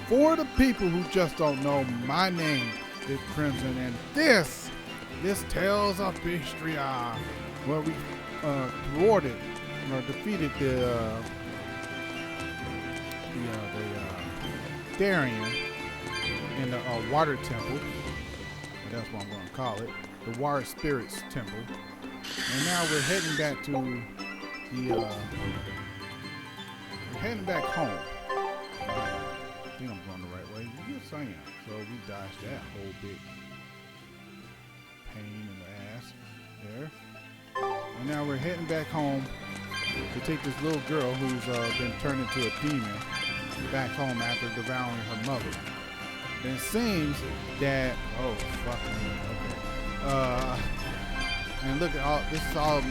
for the people who just don't know, my name is Crimson, and this Tales of Berseria, where we thwarted or defeated the Darien in the water temple. That's what I'm going to call it, the Water Spirits Temple. And now we're heading back to we're heading back home. I think I'm going the right way. Yes, I am. So we dodged that whole big pain in the ass there. And now we're heading back home to take this little girl who's been turned into a demon back home after devouring her mother. And it seems that okay. And look at all this is all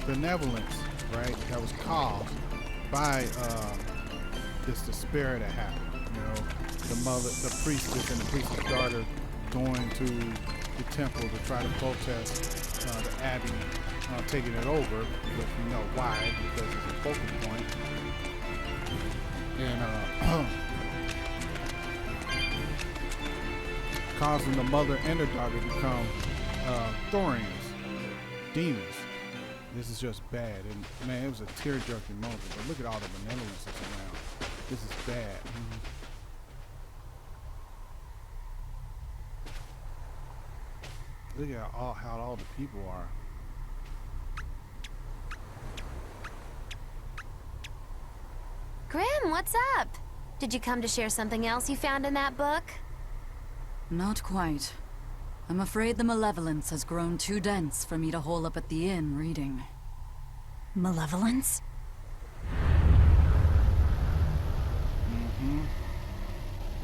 benevolence, right? That was caused by this despair that happened. You know, the priestess and the priestess' daughter going to the temple to try to protest the abbey taking it over, but you know why? Because it's a focal point. And causing the mother and the daughter to become Thorians, demons. This is just bad. And man, it was a tear-jerking moment. But look at all the benevolence that's around. This is bad. Look at how all the people are. Grim, what's up? Did you come to share something else you found in that book? Not quite. I'm afraid the malevolence has grown too dense for me to hole up at the inn reading. Malevolence? Mm-hmm.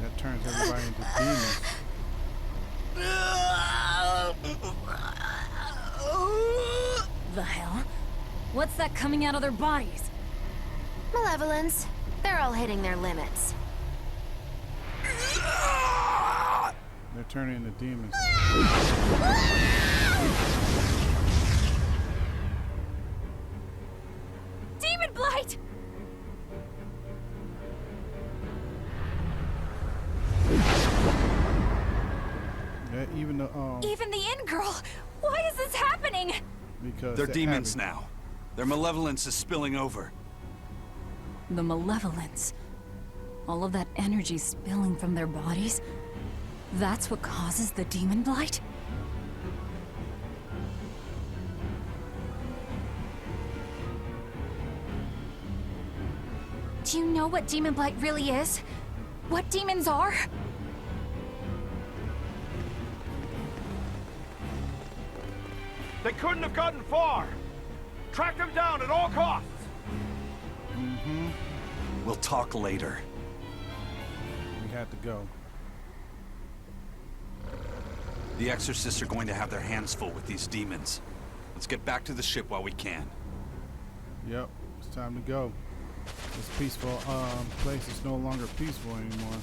That turns everybody into demons. The hell? What's that coming out of their bodies? Malevolence. They're all hitting their limits. They're turning into demons. Demon blight! Yeah, even the inn girl! Why is this happening? Because they're demons now. Their malevolence is spilling over. The malevolence. All of that energy spilling from their bodies? That's what causes the demon blight? Do you know what demon blight really is? What demons are? They couldn't have gotten far. Track them down at all costs. Mm-hmm. We'll talk later. We had to go. The exorcists are going to have their hands full with these demons. Let's get back to the ship while we can. Yep, it's time to go. This peaceful place is no longer peaceful anymore.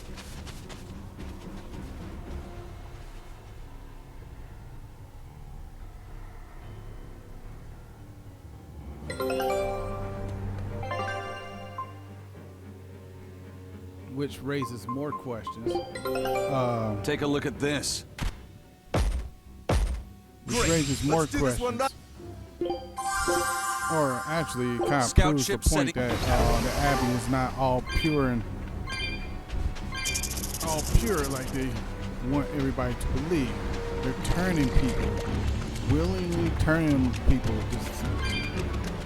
Which raises more questions. Take a look at this. Which raises more questions. Or actually, it kind of Scout proves the ship point that the Abbey is not all pure and all pure like they want everybody to believe. They're turning people, willingly turning people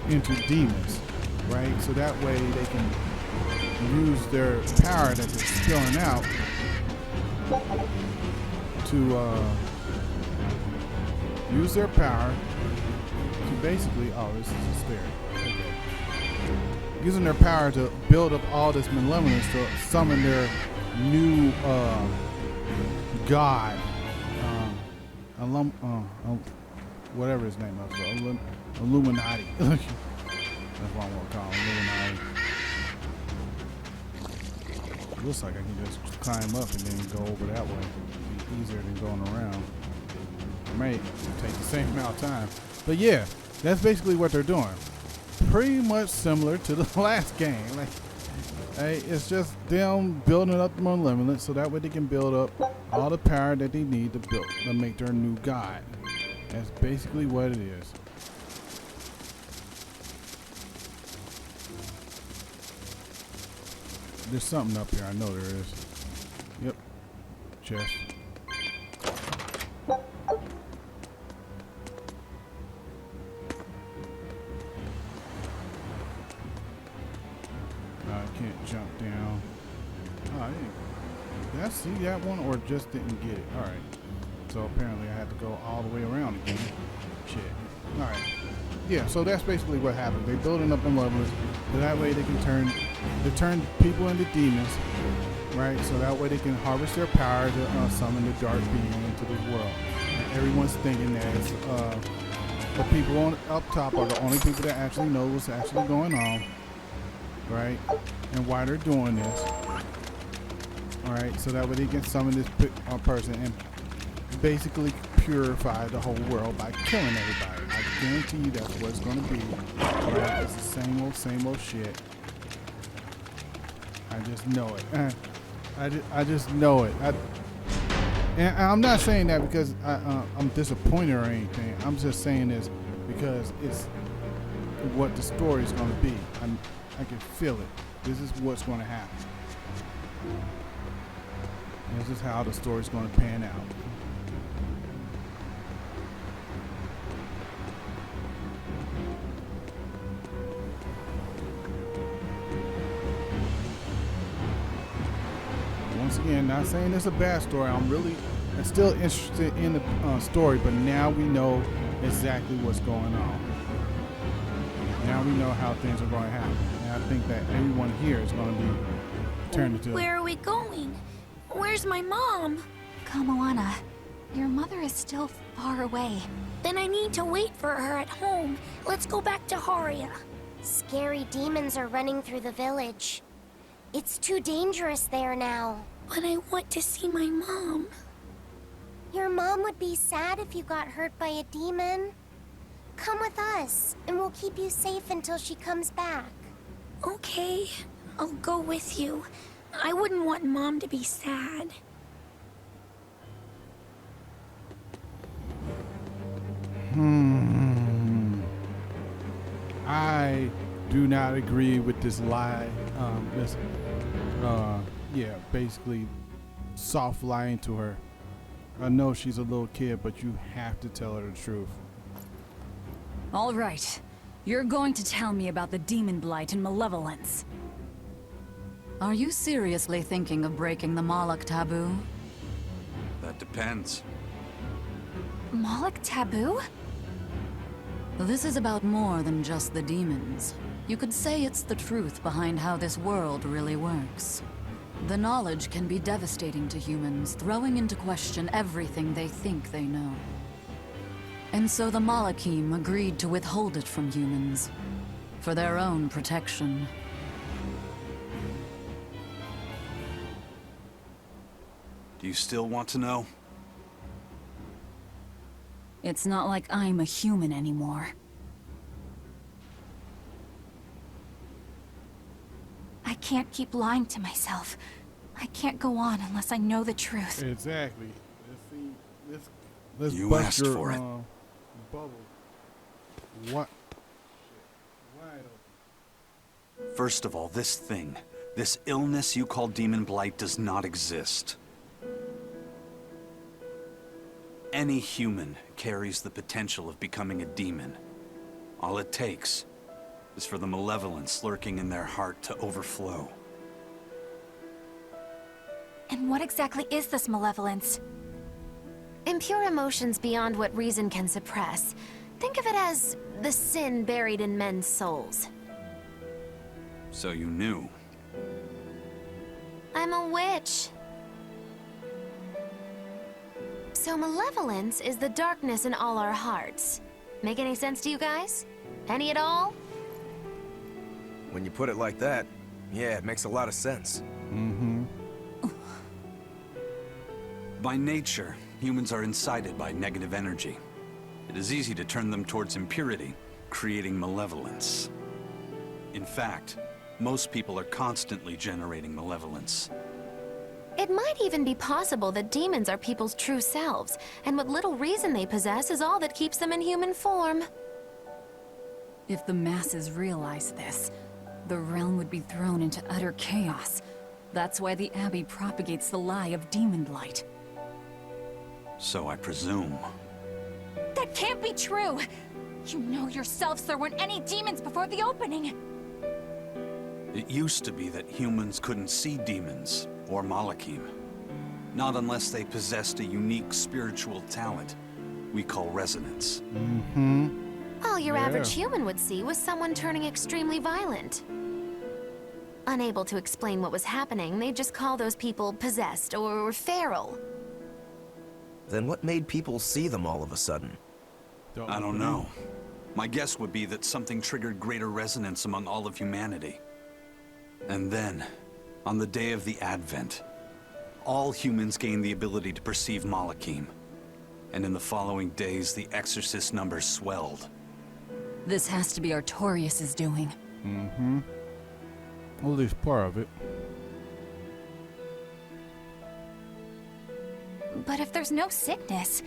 into demons, right? So that way they can use their power that they're spilling out to use their power to basically, oh, this is a stair. Okay. Using their power to build up all this malevolence to summon their new god, whatever his name is, Illuminati. That's what I want to call him, Illuminati. It looks like I can just climb up and then go over that way. It'd be easier than going around. It may take the same amount of time. But yeah, that's basically what they're doing. pretty much similar to the last game. Like, hey, it's just them building up the malevolence so that way they can build up all the power that they need to build to make their new god. That's basically what it is. There's something up here. I know there is. Yep. Chest. I can't jump down. Oh, I didn't. Did I see that one or just didn't get it? Alright. So apparently I had to go all the way around again. Shit. Alright. Yeah, so that's basically what happened. They're building up the levels, so that way they can turn people into demons, right? So that way they can harvest their power to summon the dark being into the world. And everyone's thinking that it's, the people up top are the only people that actually know what's actually going on, right? And why they're doing this. Alright, so that way they can summon this person and basically purify the whole world by killing everybody. I guarantee you that's what it's going to be. Right? It's the same old shit. I just know it. I just know it. And I'm not saying that because I'm disappointed or anything. I'm just saying this because it's what the story is going to be. I can feel it. This is what's going to happen. This is how the story's going to pan out. Once again, not saying it's a bad story. I'm still interested in the story, but now we know exactly what's going on. Now we know how things are going to happen. And I think that everyone here is going to be turned into... Where are we going? Where's my mom? Kamoana, your mother is still far away. Then I need to wait for her at home. Let's go back to Haria. Scary demons are running through the village. It's too dangerous there now. But I want to see my mom. Your mom would be sad if you got hurt by a demon. Come with us, and we'll keep you safe until she comes back. Okay, I'll go with you. I wouldn't want Mom to be sad. I do not agree with this lie. Yeah, basically soft lying to her. I know she's a little kid, but you have to tell her the truth. All right. You're going to tell me about the demon blight and malevolence. Are you seriously thinking of breaking the Moloch taboo? That depends. Moloch taboo? This is about more than just the demons. You could say it's the truth behind how this world really works. The knowledge can be devastating to humans, throwing into question everything they think they know. And so the Malachim agreed to withhold it from humans, for their own protection. Do you still want to know? It's not like I'm a human anymore. I can't keep lying to myself. I can't go on unless I know the truth. Exactly. Let's You bust asked your for it. bubble. What? Wide open. First of all, this illness you call demon blight does not exist. Any human carries the potential of becoming a demon. All it takes is for the malevolence lurking in their heart to overflow. And what exactly is this malevolence? Impure emotions beyond what reason can suppress. Think of it as the sin buried in men's souls. So you knew. I'm a witch. So malevolence is the darkness in all our hearts. Make any sense to you guys? Any at all? When you put it like that, yeah, it makes a lot of sense. Mm-hmm. By nature, humans are incited by negative energy. It is easy to turn them towards impurity, creating malevolence. In fact, most people are constantly generating malevolence. It might even be possible that demons are people's true selves, and what little reason they possess is all that keeps them in human form. If the masses realize this, the realm would be thrown into utter chaos. That's why the Abbey propagates the lie of demon light. So I presume. That can't be true! You know yourselves there weren't any demons before the opening! It used to be that humans couldn't see demons, or Malachim. Not unless they possessed a unique spiritual talent we call resonance. All your average human would see was someone turning extremely violent. Unable to explain what was happening, they'd just call those people possessed or feral. Then what made people see them all of a sudden? I don't know. My guess would be that something triggered greater resonance among all of humanity. And then, on the day of the Advent, all humans gained the ability to perceive Malachim. And in the following days, the exorcist numbers swelled. This has to be Artorias' doing. At least part of it. But if there's no sickness,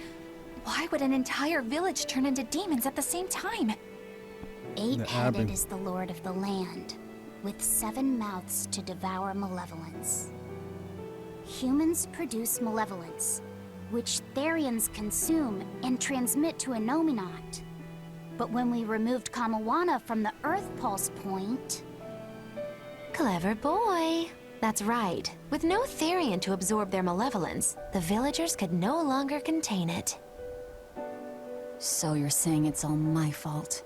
why would an entire village turn into demons at the same time? Eight-headed is the lord of the land, with 7 mouths to devour malevolence. Humans produce malevolence, which Therians consume and transmit to Innominat. But when we removed Kamawana from the Earth Pulse point... Clever boy. That's right. With no Therian to absorb their malevolence, the villagers could no longer contain it. So you're saying it's all my fault?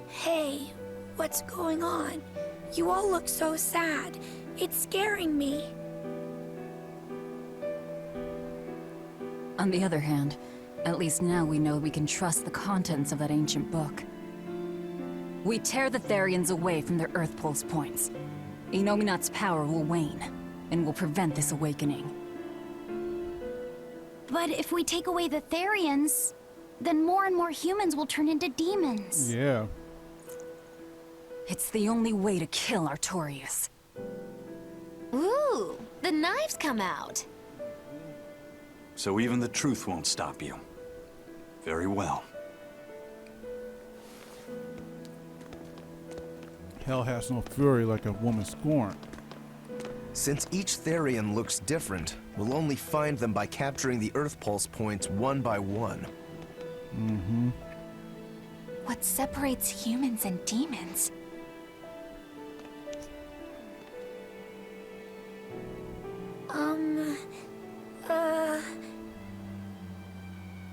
Hey, what's going on? You all look so sad. It's scaring me. On the other hand, at least now we know we can trust the contents of that ancient book. We tear the Therians away from their Earth Pulse points. Innominat's power will wane, and will prevent this awakening. But if we take away the Therians, then more and more humans will turn into demons. Yeah. It's the only way to kill Artorias. Ooh, the knives come out. So even the truth won't stop you. Very well. Hell has no fury like a woman scorned. Since each Therian looks different, we'll only find them by capturing the Earth Pulse points one by one. What separates humans and demons?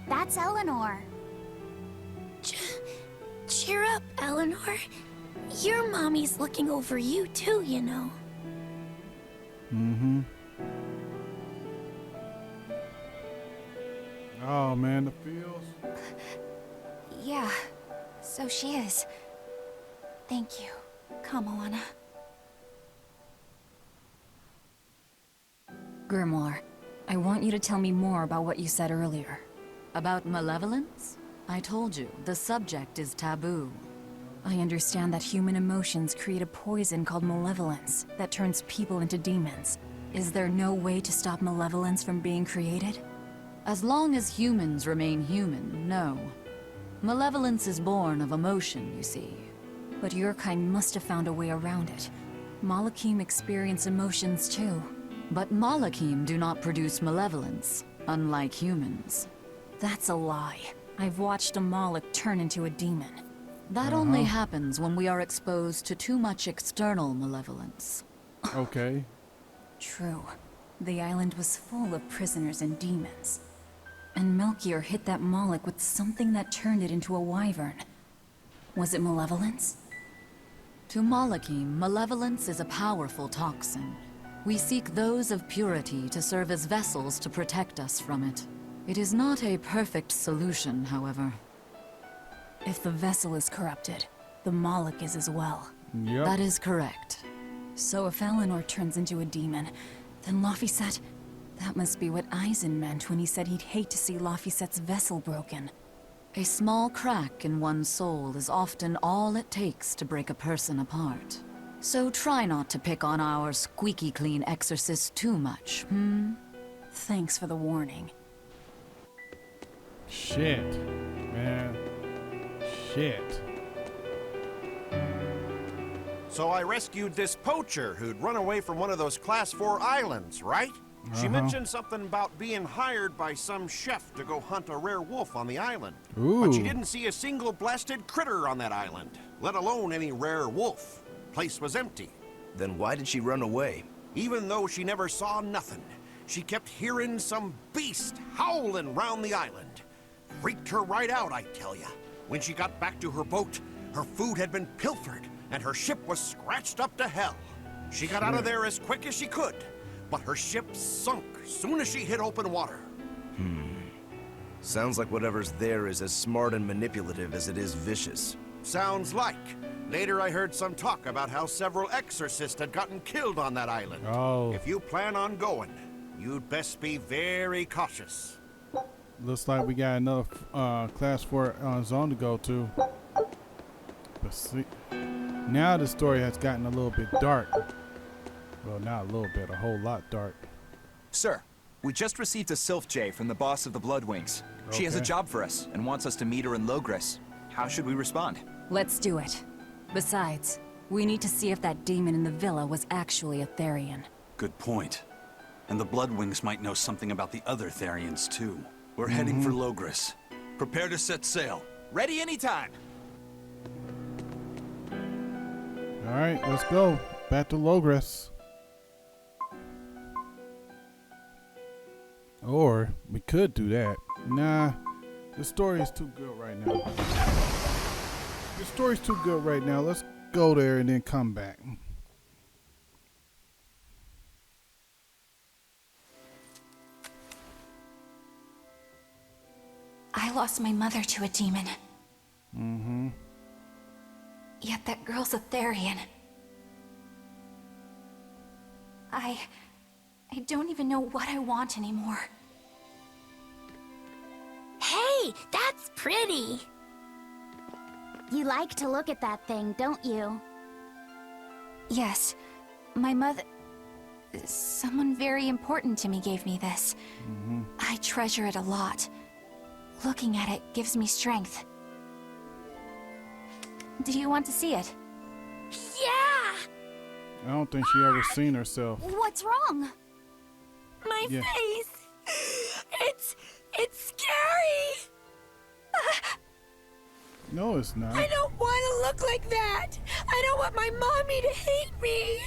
That's Eleanor. Cheer up, Eleanor. Your mommy's looking over you too, you know. Oh man, the feels. Yeah, so she is. Thank you, Kamawana. Grimoire, I want you to tell me more about what you said earlier. About malevolence? I told you, the subject is taboo. I understand that human emotions create a poison called malevolence that turns people into demons. Is there no way to stop malevolence from being created? As long as humans remain human, no. Malevolence is born of emotion, you see. But your kind must have found a way around it. Malachim experience emotions too. But Malachim do not produce malevolence, unlike humans. That's a lie. I've watched a Malak turn into a demon. That only happens when we are exposed to too much external malevolence. Okay. True. The island was full of prisoners and demons. And Melchior hit that Malak with something that turned it into a wyvern. Was it malevolence? To Malachim, malevolence is a powerful toxin. We seek those of purity to serve as vessels to protect us from it. It is not a perfect solution, however. If the vessel is corrupted, the Malak is as well. Yep. That is correct. So if Eleanor turns into a demon, then Laphicet... That must be what Eisen meant when he said he'd hate to see Laphicet's vessel broken. A small crack in one's soul is often all it takes to break a person apart. So try not to pick on our squeaky clean exorcist too much, Thanks for the warning. Shit, man. Shit. So I rescued this poacher who'd run away from one of those Class 4 islands, right? She mentioned something about being hired by some chef to go hunt a rare wolf on the island. Ooh. But she didn't see a single blasted critter on that island, let alone any rare wolf. Place was empty. Then why did she run away? Even though she never saw nothing, she kept hearing some beast howling round the island. Freaked her right out, I tell ya. When she got back to her boat, her food had been pilfered, and her ship was scratched up to hell. She got out of there as quick as she could, but her ship sunk soon as she hit open water. Sounds like whatever's there is as smart and manipulative as it is vicious. Sounds like. Later I heard some talk about how several exorcists had gotten killed on that island. Oh. If you plan on going, you'd best be very cautious. Looks like we got another Class 4 zone to go to. But see, now the story has gotten a little bit dark. Well, not a little bit, a whole lot dark. Sir, we just received a Sylph J from the boss of the Bloodwings. She has a Okay. job for us and wants us to meet her in Logres. How should we respond? Let's do it. Besides, we need to see if that demon in the villa was actually a Therian. Good point. And the Bloodwings might know something about the other Therians, too. We're heading for Logres. Prepare to set sail. Ready anytime! Alright, let's go. Back to Logres. Or we could do that. Nah, the story is too good right now. The story's too good right now. Let's go there and then come back. I lost my mother to a demon. Yet that girl's a Therian. I don't even know what I want anymore. Hey, that's pretty! You like to look at that thing, don't you? Yes, my mother... Someone very important to me gave me this. I treasure it a lot. Looking at it gives me strength. Do you want to see it? Yeah! I don't think she ever seen herself. What's wrong? My Yeah. face! It's scary! No, it's not. I don't want to look like that! I don't want my mommy to hate me!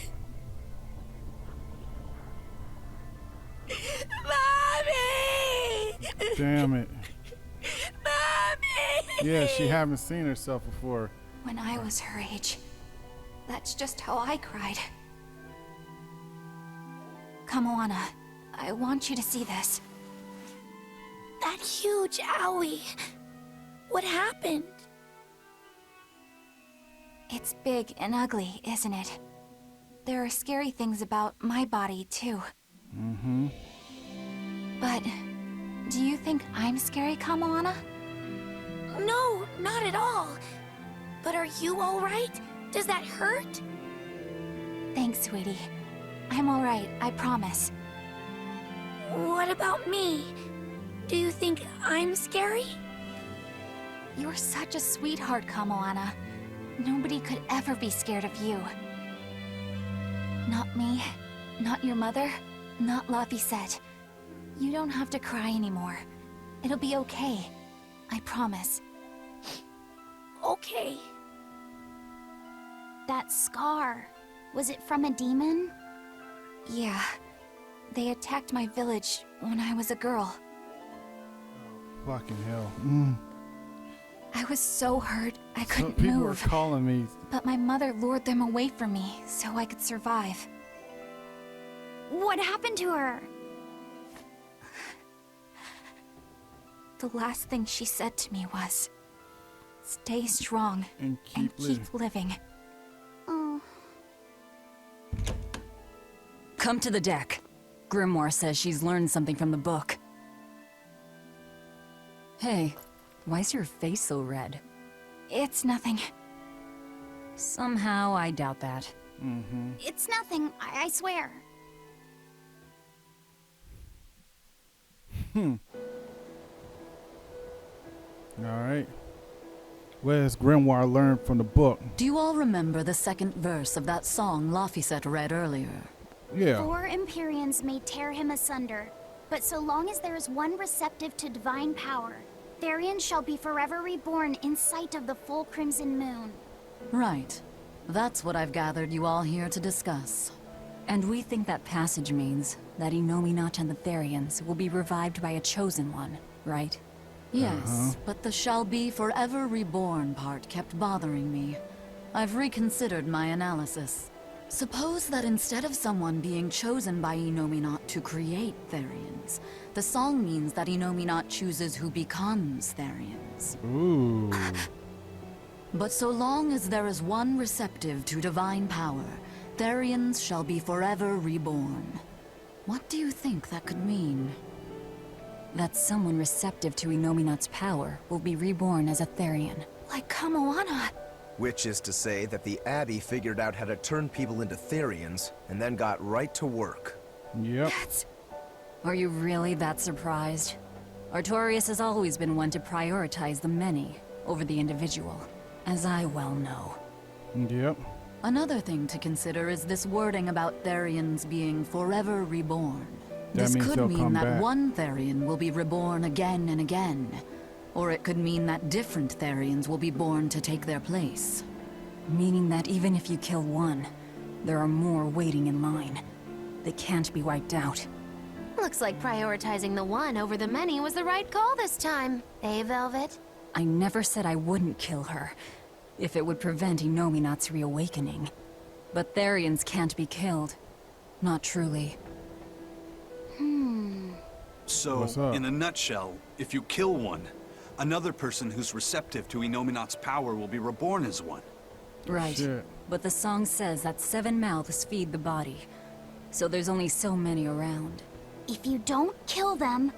Mommy! Damn it. Mommy! Yeah, she haven't seen herself before. When I was her age, that's just how I cried. Come, Moana. I want you to see this. That huge owie. What happened? It's big and ugly, isn't it? There are scary things about my body, too. But do you think I'm scary, Kamoana? No, not at all. But are you all right? Does that hurt? Thanks, sweetie. I'm all right, I promise. What about me? Do you think I'm scary? You're such a sweetheart, Kamoana. Nobody could ever be scared of you. Not me, not your mother, not Laphicet. You don't have to cry anymore. It'll be okay. I promise. Okay. That scar, was it from a demon? Yeah. They attacked my village when I was a girl. Fucking hell. I was so hurt, I Some couldn't people were move. calling me. But my mother lured them away from me so I could survive. What happened to her? The last thing she said to me was, "Stay strong And and keep keep living." Oh, Come to the deck. Grimoire says she's learned something from the book. Hey, why's your face so red? It's nothing. Somehow, I doubt that. It's nothing, I swear. Alright. What has Grimoire learned from the book? Do you all remember the second verse of that song Laphicet read earlier? Yeah. 4 Empyreans may tear him asunder, but so long as there is one receptive to divine power, Therion shall be forever reborn in sight of the full crimson moon. Right. That's what I've gathered you all here to discuss. And we think that passage means that Innominat and the Therians will be revived by a chosen one, right? Yes, but the shall be forever reborn part kept bothering me. I've reconsidered my analysis. Suppose that instead of someone being chosen by Innominat to create Therians, the song means that Innominat chooses who becomes Therians. Ooh. But so long as there is one receptive to divine power, Therians shall be forever reborn. What do you think that could mean? That someone receptive to Innominat's power will be reborn as a Therian. Like Kamoana. Which is to say that the Abbey figured out how to turn people into Therians, and then got right to work. Yep. Are you really that surprised? Artorias has always been one to prioritize the many over the individual, as I well know. Yep. Another thing to consider is this wording about Therians being forever reborn. That This means could they'll mean come that back. one Therian will be reborn again and again. Or it could mean that different Therians will be born to take their place. Meaning that even if you kill one, there are more waiting in line. They can't be wiped out. Looks like prioritizing the one over the many was the right call this time. Eh, Velvet? I never said I wouldn't kill her, if it would prevent Innominat's reawakening. But Therians can't be killed. Not truly. So, What's up? in a nutshell, if you kill one, another person who's receptive to Innominat's power will be reborn as one. Right. Shit. But the song says that 7 mouths feed the body. So there's only so many around. If you don't kill them,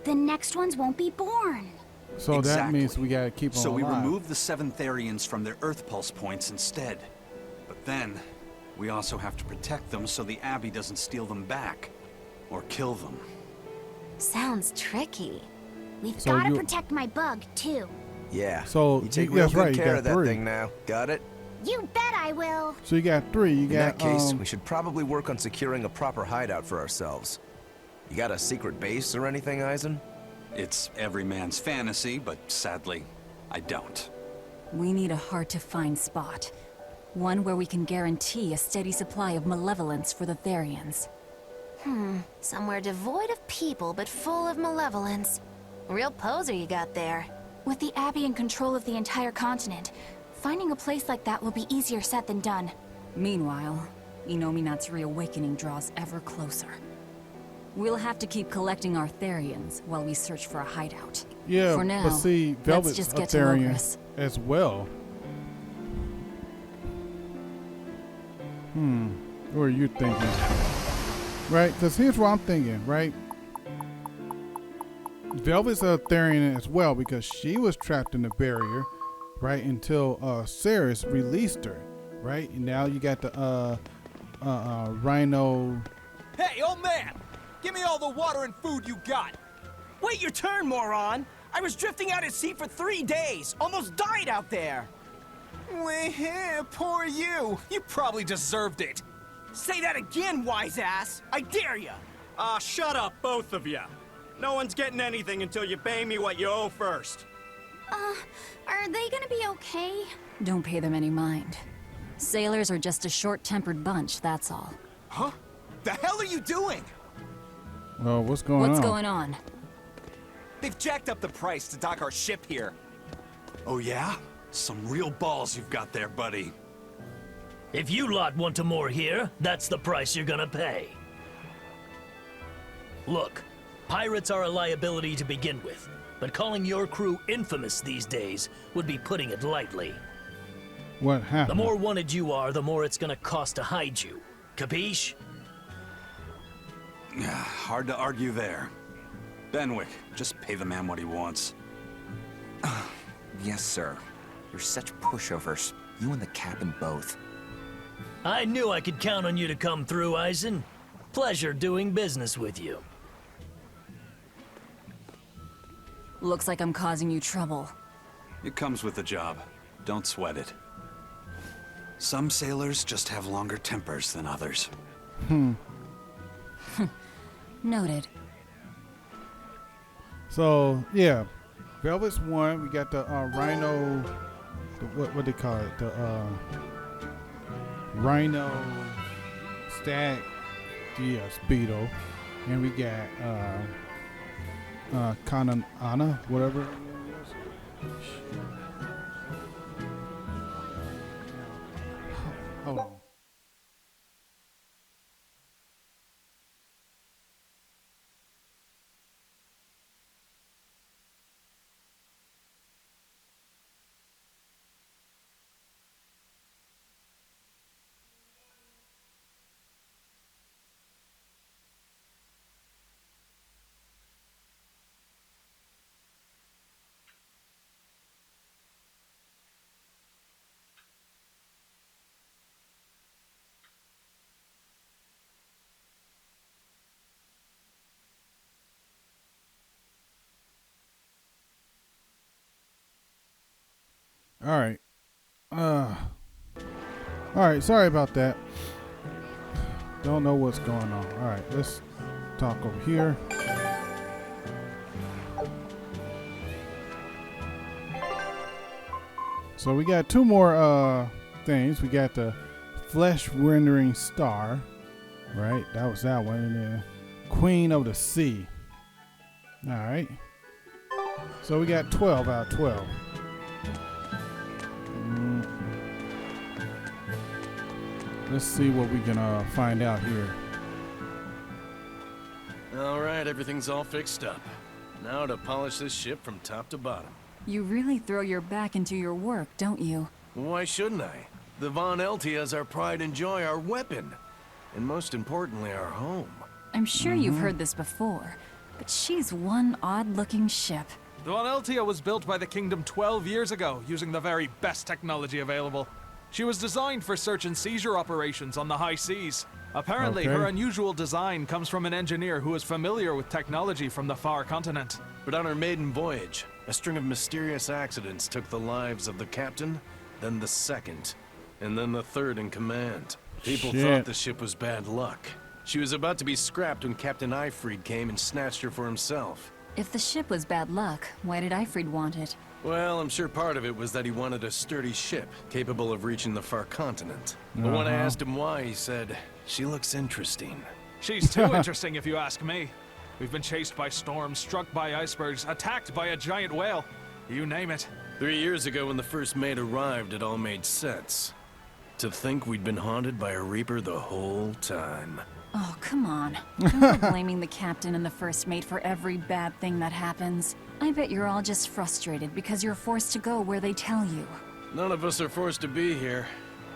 the next ones won't be born. So that Exactly. means we gotta keep them So we alive. remove the 7 Therians from their Earth Pulse points instead. But then, we also have to protect them so the Abbey doesn't steal them back. Or kill them. Sounds tricky. We've So gotta you- protect my bug, too. Yeah. So, you take you- real that's good right, you care got of that 3. thing now. Got it? You bet I will. So you got 3. You In got, that case, we should probably work on securing a proper hideout for ourselves. You got a secret base or anything, Eisen? It's every man's fantasy, but sadly, I don't. We need a hard-to-find spot. One where we can guarantee a steady supply of malevolence for the Therians. Somewhere devoid of people but full of malevolence. Real poser you got there. With the Abbey in control of the entire continent, finding a place like that will be easier said than done. Meanwhile, Innominat's reawakening draws ever closer. We'll have to keep collecting our Therians while we search for a hideout. yeah, For now, but see, Velvet's just a get to Therian Locris. as well. What are you thinking? Right? Because here's what I'm thinking, right? Velvet's a Therian as well because she was trapped in the barrier, right? Until Ceres released her, right? And now you got the Rhino. Hey, old man! Give me all the water and food you got! Wait your turn, moron! I was drifting out at sea for 3 days. Almost died out there. Well, poor you. You probably deserved it. Say that again, wise ass. I dare ya. Shut up, both of you. No one's getting anything until you pay me what you owe first. Are they gonna be okay? Don't pay them any mind. Sailors are just a short-tempered bunch, that's all. Huh? The hell are you doing? Well, what's going on? What's going on? They've jacked up the price to dock our ship here. Oh yeah? Some real balls you've got there, buddy. If you lot want to moor here, that's the price you're gonna pay. Look, pirates are a liability to begin with, but calling your crew infamous these days would be putting it lightly. What happened? The more wanted you are, the more it's gonna cost to hide you. Capiche? Hard to argue there. Benwick, just pay the man what he wants. Yes, sir. You're such pushovers. You and the captain both. I knew I could count on you to come through, Eisen. Pleasure doing business with you. Looks like I'm causing you trouble. It comes with the job. Don't sweat it. Some sailors just have longer tempers than others. Noted. So yeah, Velvet's one. We got the Rhino. What they call it? The Rhino Stag. Yeah, Speedo. And we got Anna, whatever. Hold on. All right. All right. Sorry about that. Don't know what's going on. All right. Let's talk over here. So we got two more things. We got the flesh rendering star, right? That was that one. And then Queen of the Sea. All right. So we got 12 out of 12. Let's see what we can find out here. Alright, everything's all fixed up. Now to polish this ship from top to bottom. You really throw your back into your work, don't you? Why shouldn't I? The Von Eltia is our pride and joy, our weapon. And most importantly, our home. I'm sure you've heard this before, but she's one odd-looking ship. The Von Eltia was built by the Kingdom 12 years ago, using the very best technology available. She was designed for search and seizure operations on the high seas. Apparently, her unusual design comes from an engineer who is familiar with technology from the far continent. But on her maiden voyage, a string of mysterious accidents took the lives of the captain, then the second, and then the third in command. People thought the ship was bad luck. She was about to be scrapped when Captain Eyfried came and snatched her for himself. If the ship was bad luck, why did Eyfried want it? Well, I'm sure part of it was that he wanted a sturdy ship, capable of reaching the far continent. But when I asked him why, he said, "She looks interesting." She's too interesting if you ask me. We've been chased by storms, struck by icebergs, attacked by a giant whale. You name it. 3 years ago when the first mate arrived, it all made sense. To think we'd been haunted by a Reaper the whole time. Oh, come on. Don't go blaming the captain and the first mate for every bad thing that happens. I bet you're all just frustrated because you're forced to go where they tell you. None of us are forced to be here.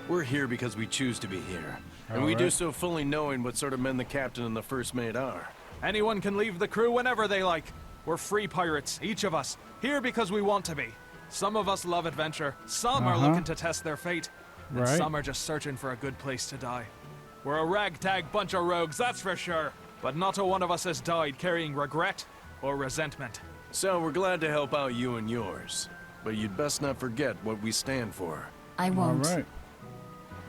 We're here because we choose to be here. And we do so fully knowing what sort of men the captain and the first mate are. Anyone can leave the crew whenever they like. We're free pirates, each of us, here because we want to be. Some of us love adventure, some are looking to test their fate, and some are just searching for a good place to die. We're a ragtag bunch of rogues, that's for sure. But not a one of us has died carrying regret or resentment. So we're glad to help out you and yours. But you'd best not forget what we stand for. I won't. All right.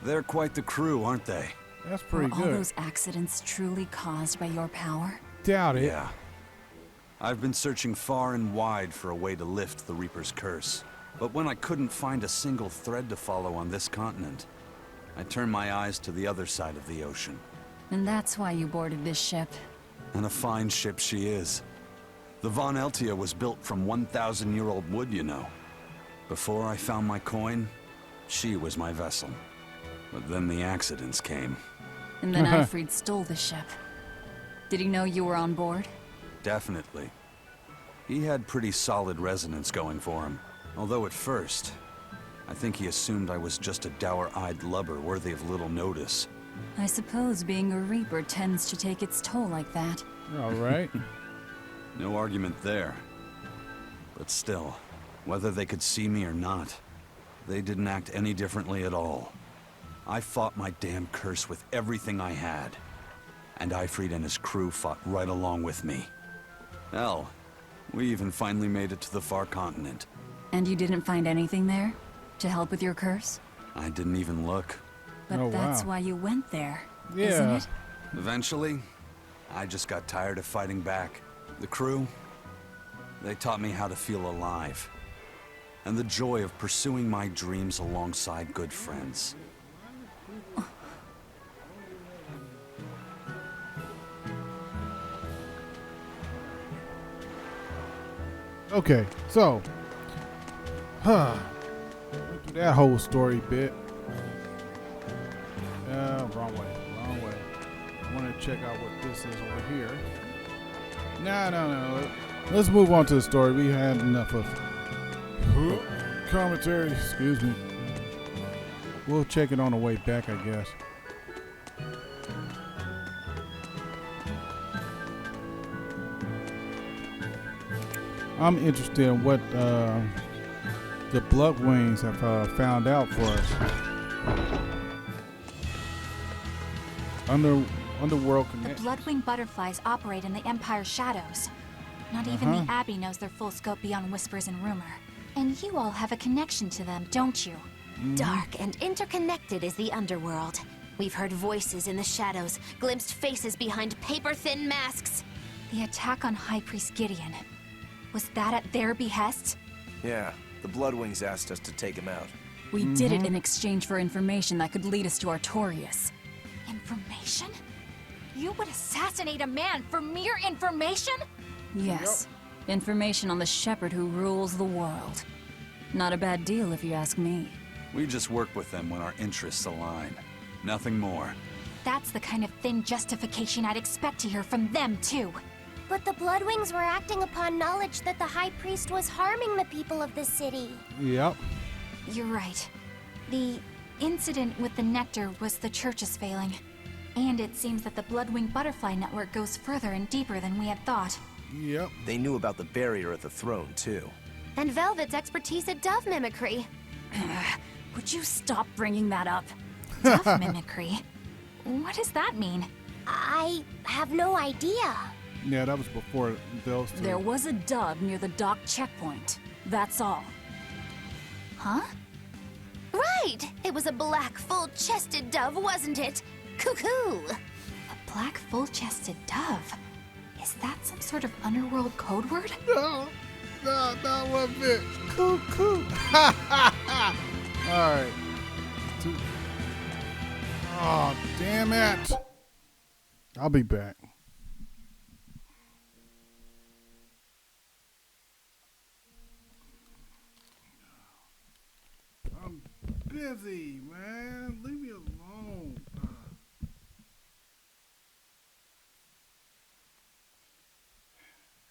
They're quite the crew, aren't they? That's pretty Were good. all those accidents truly caused by your power? Doubt it. Yeah. I've been searching far and wide for a way to lift the Reaper's curse. But when I couldn't find a single thread to follow on this continent, I turned my eyes to the other side of the ocean. And that's why you boarded this ship. And a fine ship she is. The Von Eltia was built from 1,000-year-old wood, you know. Before I found my coin, she was my vessel. But then the accidents came. And then Eyfried stole the ship. Did he know you were on board? Definitely. He had pretty solid resonance going for him. Although at first, I think he assumed I was just a dour-eyed lubber worthy of little notice. I suppose being a Reaper tends to take its toll like that. All right. No argument there. But still, whether they could see me or not, they didn't act any differently at all. I fought my damn curse with everything I had. And Ifrit and his crew fought right along with me. Hell, we even finally made it to the far continent. And you didn't find anything there? To help with your curse? I didn't even look. But that's why you went there, yeah. Isn't it? Eventually, I just got tired of fighting back. The crew, they taught me how to feel alive. And the joy of pursuing my dreams alongside good friends. Okay, so, went through that whole story bit. Wrong way. I want to check out what this is over here. No. Let's move on to the story. We had enough of commentary. Excuse me. We'll check it on the way back, I guess. I'm interested in what the Bloodwings have found out for us. Underworld The Connect. Bloodwing butterflies operate in the Empire's shadows. Not even the Abbey knows their full scope beyond whispers and rumor. And you all have a connection to them, don't you? Dark and interconnected is the underworld. We've heard voices in the shadows, glimpsed faces behind paper-thin masks. The attack on High Priest Gideon. Was that at their behest? Yeah, the Bloodwings asked us to take him out. We did it in exchange for information that could lead us to Artorias. Information? You would assassinate a man for mere information? Yes. Information on the shepherd who rules the world. Not a bad deal if you ask me. We just work with them when our interests align. Nothing more. That's the kind of thin justification I'd expect to hear from them, too. But the Bloodwings were acting upon knowledge that the High Priest was harming the people of the city. Yep. You're right. The incident with the nectar was the Church's failing. And it seems that the Bloodwing Butterfly Network goes further and deeper than we had thought. Yep. They knew about the barrier at the throne, too. And Velvet's expertise at dove mimicry. Would you stop bringing that up? Dove mimicry? What does that mean? I have no idea. Yeah, that was before those two. There was a dove near the dock checkpoint. That's all. Huh? Right! It was a black, full-chested dove, wasn't it? Cuckoo! A black, full-chested dove? Is that some sort of underworld code word? No, that wasn't it. Cuckoo. All right. Oh, damn it. I'll be back. I'm busy, man. Leave me alone.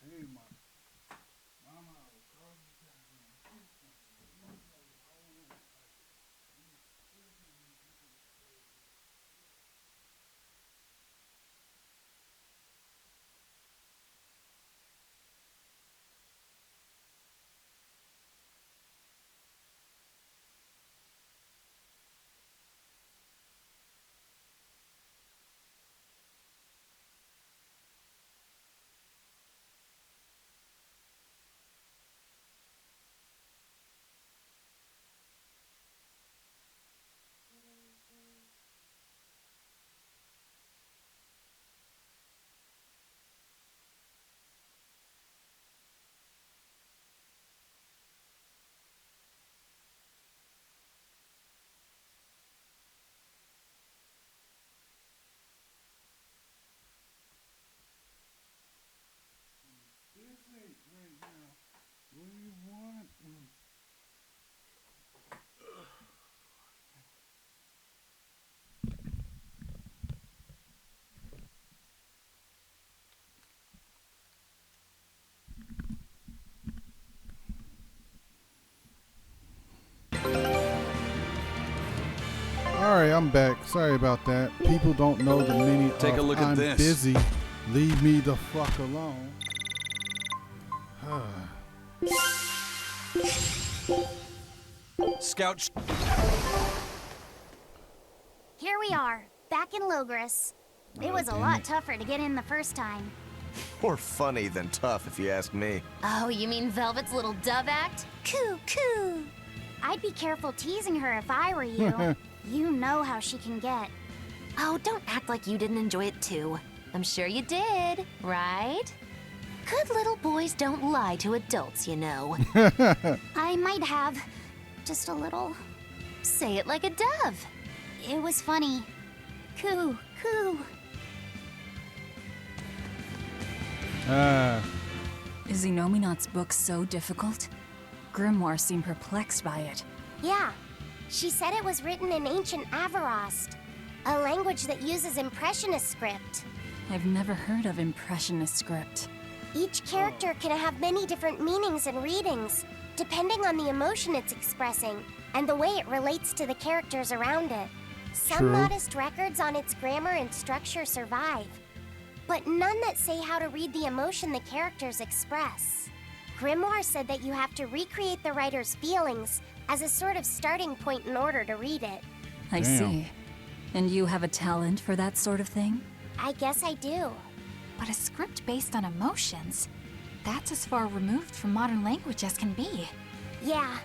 Hey, my mama will call you down. Busy right now. What do you want? All I'm back. Sorry about that. People don't know the meaning of Take a look at I'm this. busy. Leave me the fuck alone. Scout. Here we are, back in Logris. It was a lot tougher to get in the first time. More funny than tough, if you ask me. Oh, you mean Velvet's little dove act? Coo, coo. I'd be careful teasing her if I were you. You know how she can get. Oh, don't act like you didn't enjoy it too. I'm sure you did, right? Good little boys don't lie to adults, you know. I might have. Just a little. Say it like a dove. It was funny. Coo, coo. Is Inominat's book so difficult? Grimoire seemed perplexed by it. Yeah. She said it was written in ancient Avarost, a language that uses Impressionist script. I've never heard of Impressionist script. Each character can have many different meanings and readings, depending on the emotion it's expressing and the way it relates to the characters around it. Some modest records on its grammar and structure survive, but none that say how to read the emotion the characters express. Grimoire said that you have to recreate the writer's feelings as a sort of starting point in order to read it. I see. And you have a talent for that sort of thing? I guess I do. But a script based on emotions? That's as far removed from modern language as can be. Yeah,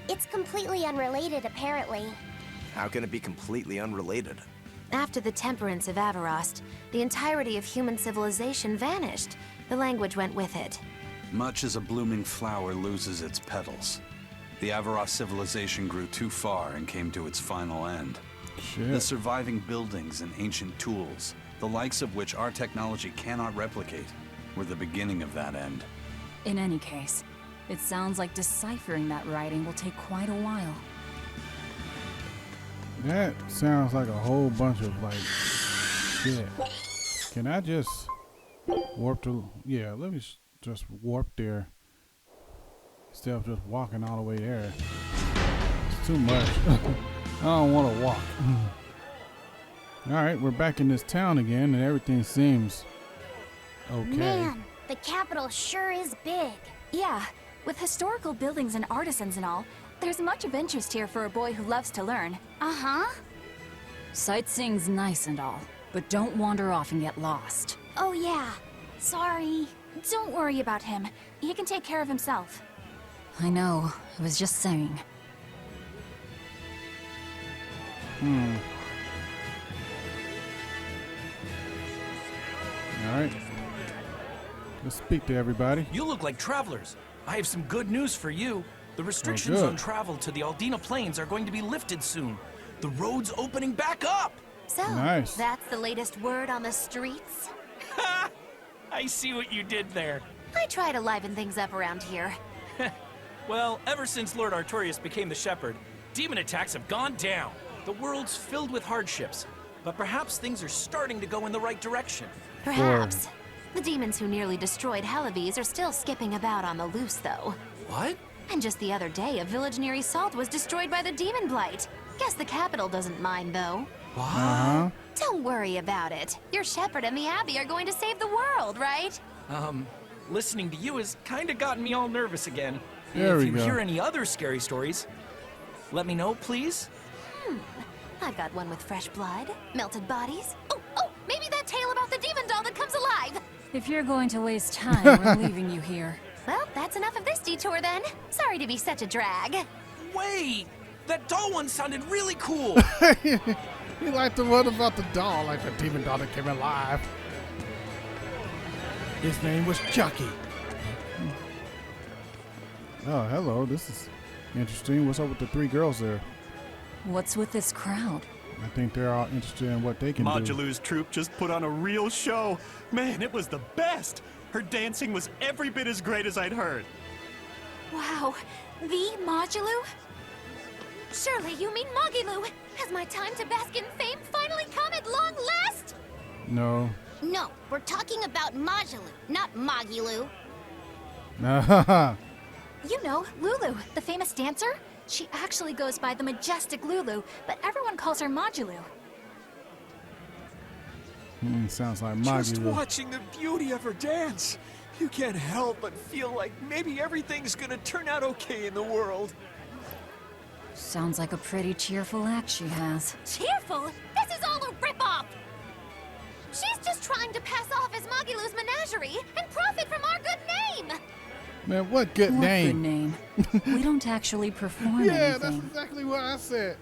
it's completely unrelated apparently. How can it be completely unrelated? After the temperance of Avarost, the entirety of human civilization vanished. The language went with it. Much as a blooming flower loses its petals, the Avarost civilization grew too far and came to its final end. The surviving buildings and ancient tools, the likes of which our technology cannot replicate, were the beginning of that end. In any case, it sounds like deciphering that writing will take quite a while. That sounds like a whole bunch of like shit. Can I just warp to? Yeah, let me just warp there instead of just walking all the way there. It's too much. I don't want to walk. All right, we're back in this town again, and everything seems okay. Man, the capital sure is big. Yeah, with historical buildings and artisans and all, there's much of interest here for a boy who loves to learn. Uh-huh. Sightseeing's nice and all, but don't wander off and get lost. Oh yeah, sorry. Don't worry about him. He can take care of himself. I know, I was just saying. Alright. Let's speak to everybody. You look like travelers. I have some good news for you. The restrictions on travel to the Aldina Plains are going to be lifted soon. The road's opening back up! So, that's the latest word on the streets? Ha! I see what you did there. I try to liven things up around here. Well, ever since Lord Artorius became the Shepherd, demon attacks have gone down. The world's filled with hardships, but perhaps things are starting to go in the right direction. Perhaps. The demons who nearly destroyed Halavis are still skipping about on the loose, though. What? And just the other day, a village near Salt was destroyed by the demon blight. Guess the capital doesn't mind, though. What? Don't worry about it. Your shepherd and the Abbey are going to save the world, right? Listening to you has kind of gotten me all nervous again. There if we you go. hear any other scary stories, let me know, please. I've got one with fresh blood, melted bodies. Oh, maybe that tale about the demon doll that comes alive. If you're going to waste time, we're leaving you here. Well, that's enough of this detour then. Sorry to be such a drag. Wait! That doll one sounded really cool! He liked the one about the doll, like the demon doll that came alive. His name was Chucky. Oh, hello. This is interesting. What's up with the three girls there? What's with this crowd? I think they're all interested in what they can do. Modulu's troupe just put on a real show. Man, it was the best. Her dancing was every bit as great as I'd heard. Wow, the Modulu? Surely you mean Mogilu. Has my time to bask in fame finally come at long last? No. No, we're talking about Majulu, not Mogilu. You know, Lulu, the famous dancer? She actually goes by the majestic Lulu, but everyone calls her Majulu. Sounds like Just Magulu. watching the beauty of her dance, you can't help but feel like maybe everything's gonna turn out okay in the world. Sounds like a pretty cheerful act she has. Cheerful? This is all a ripoff! She's just trying to pass off as Magulu's menagerie and profit from our good name! Man, what good What name? good name? We don't actually perform Yeah, anything. that's exactly what I said.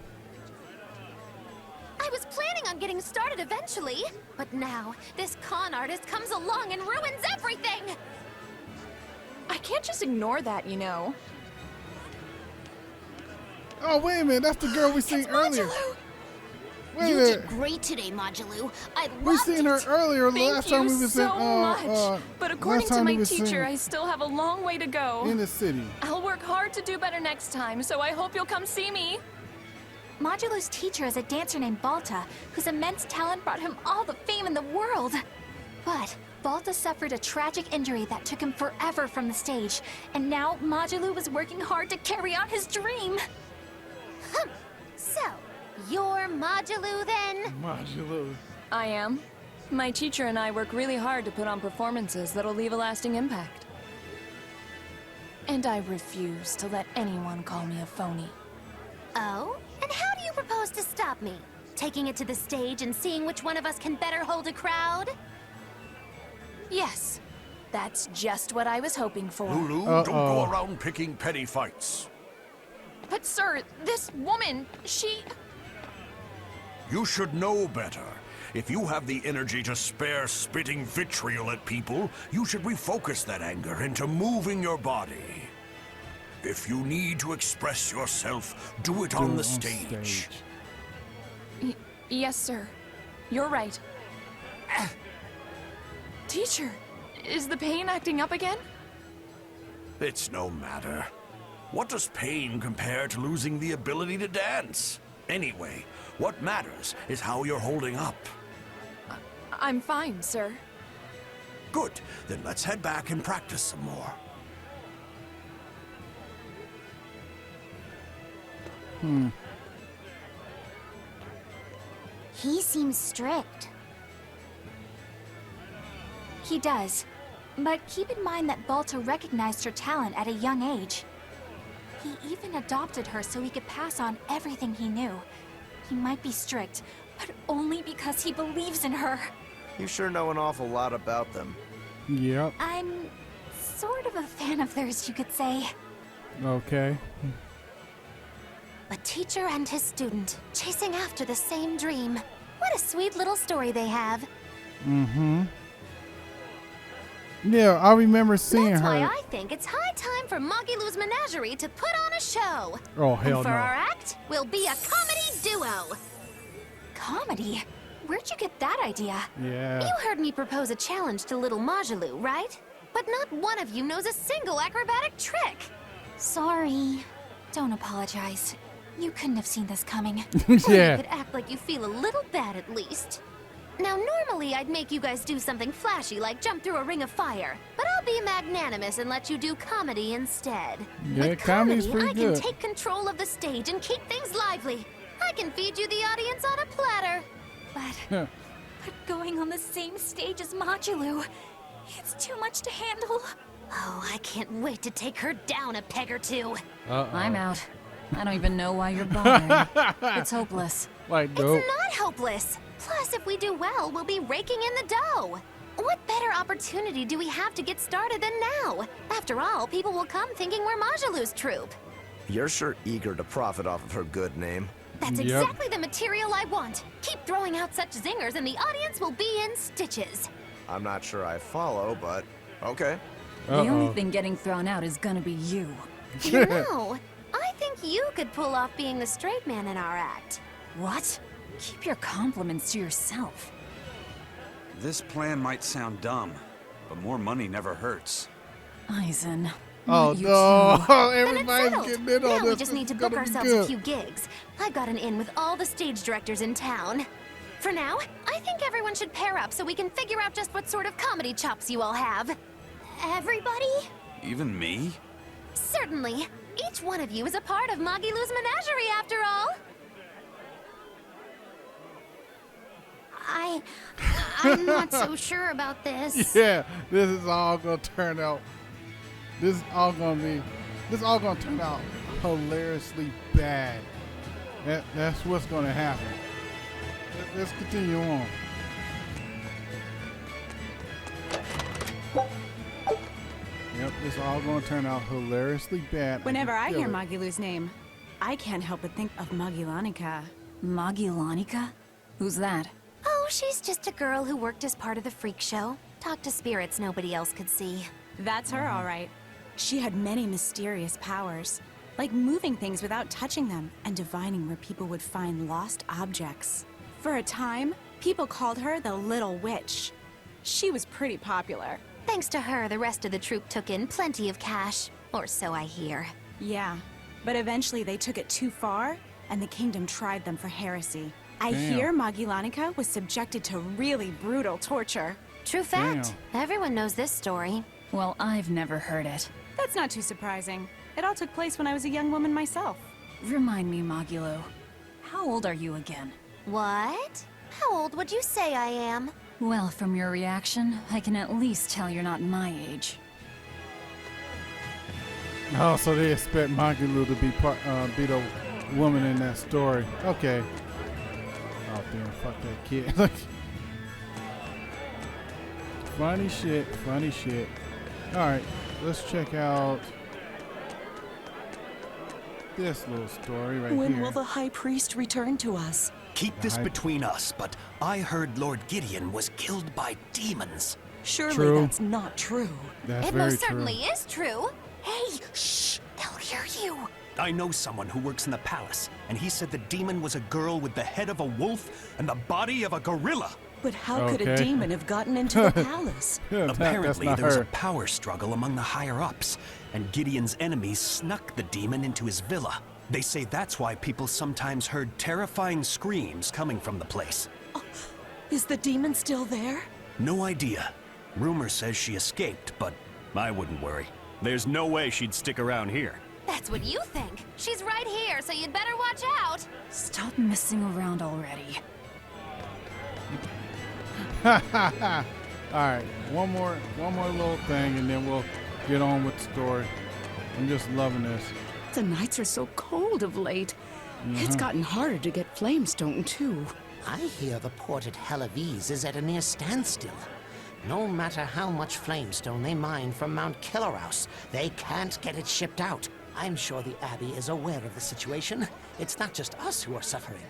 I was planning on getting started eventually, but now this con artist comes along and ruins everything! I can't just ignore that, you know. Oh, wait a minute. That's the girl we seen earlier. Wait a You minute. did great today, Majulu. I We loved seen her it. earlier Thank last you time we was so in much. But according last to time my we was teacher, in- I still have a long way to go. in the city. I'll work hard to do better next time, so I hope you'll come see me. Majulu's teacher is a dancer named Balta, whose immense talent brought him all the fame in the world. But Balta suffered a tragic injury that took him forever from the stage, and now Majulu was working hard to carry on his dream. So, you're Majulu then? Majulu. I am. My teacher and I work really hard to put on performances that'll leave a lasting impact. And I refuse to let anyone call me a phony. Oh? And how do you propose to stop me? Taking it to the stage and seeing which one of us can better hold a crowd? Yes. That's just what I was hoping for. Lulu, don't go around picking petty fights. But sir, this woman, she... You should know better. If you have the energy to spare spitting vitriol at people, you should refocus that anger into moving your body. If you need to express yourself, do it on the stage. Yes, sir. You're right. Teacher, is the pain acting up again? It's no matter. What does pain compare to losing the ability to dance? Anyway, what matters is how you're holding up. I'm fine, sir. Good. Then let's head back and practice some more. He seems strict. He does. But keep in mind that Balta recognized her talent at a young age. He even adopted her so he could pass on everything he knew. He might be strict, but only because he believes in her. You sure know an awful lot about them. Yep. I'm sort of a fan of theirs, you could say. Okay. A teacher and his student, chasing after the same dream. What a sweet little story they have. Mm-hmm. Yeah, I remember seeing That's her. why I think it's high time for Magilu's Menagerie to put on a show. Oh, hell and for no. our act, we'll be a comedy duo. Comedy? Where'd you get that idea? Yeah. You heard me propose a challenge to little Majulu, right? But not one of you knows a single acrobatic trick. Sorry. Don't apologize. You couldn't have seen this coming. Or Yeah. you could act like you feel a little bad at least. Now, normally I'd make you guys do something flashy like jump through a ring of fire, but I'll be magnanimous and let you do comedy instead. Yeah, With comedy's comedy, pretty I can good. take control of the stage and keep things lively. I can feed you the audience on a platter. But going on the same stage as Majulu, it's too much to handle. Oh, I can't wait to take her down a peg or two. I'm out. I don't even know why you're bothering. It's hopeless. Like, It's not hopeless. Plus, if we do well, we'll be raking in the dough. What better opportunity do we have to get started than now? After all, people will come thinking we're Majulu's troupe. You're sure eager to profit off of her good name. That's exactly the material I want. Keep throwing out such zingers and the audience will be in stitches. I'm not sure I follow, but okay. The only thing getting thrown out is gonna be you. You know, I think you could pull off being the straight man in our act. What? Keep your compliments to yourself. This plan might sound dumb, but more money never hurts. Eisen. Oh, not you no. too. Then it's Everybody's settled. getting in on Now this. we just need to This is book gonna be ourselves a good. few gigs. I've got an in with all the stage directors in town. For now, I think everyone should pair up so we can figure out just what sort of comedy chops you all have. Everybody? Even me? Sir, certainly. Each one of you is a part of Magilu's menagerie, after all. I'm not so sure about this. Yeah, this is all gonna turn out. This is all gonna turn out hilariously bad. That's what's gonna happen. Let's continue on. Yep, it's all gonna turn out hilariously bad. Whenever I hear Magilu's name, I can't help but think of Magilanica. Magilanica? Who's that? Oh, she's just a girl who worked as part of the freak show. Talked to spirits nobody else could see. That's her, all right. She had many mysterious powers, like moving things without touching them and divining where people would find lost objects. For a time, people called her the Little Witch. She was pretty popular. Thanks to her, the rest of the troupe took in plenty of cash. Or so I hear. Yeah, but eventually they took it too far, and the kingdom tried them for heresy. I Damn. hear Magilanica was subjected to really brutal torture. True fact. Everyone knows this story. Well, I've never heard it. That's not too surprising. It all took place when I was a young woman myself. Remind me, Magilo. How old are you again? What? How old would you say I am? Well, from your reaction, I can at least tell you're not my age. Oh, so they expect Magilu to be the woman in that story. Okay. Oh damn, fuck that kid. Funny shit, funny shit. Alright, let's check out this little story right here. When will the High Priest return to us? Keep this between us, but I heard Lord Gideon was killed by demons. Surely that's not true. That's it very most true. certainly is true. Hey, shh! They'll hear you. I know someone who works in the palace, and he said the demon was a girl with the head of a wolf and the body of a gorilla. But how could a demon have gotten into the palace? Apparently, there was a power struggle among the higher-ups, and Gideon's enemies snuck the demon into his villa. They say that's why people sometimes heard terrifying screams coming from the place. Oh, is the demon still there? No idea. Rumor says she escaped, but I wouldn't worry. There's no way she'd stick around here. That's what you think. She's right here, so you'd better watch out. Stop messing around already. Alright, one more little thing and then we'll get on with the story. I'm just loving this. The nights are so cold of late. It's gotten harder to get flamestone, too. I hear the port at Helavis is at a near standstill. No matter how much flamestone they mine from Mount Killerhouse, they can't get it shipped out. I'm sure the Abbey is aware of the situation. It's not just us who are suffering.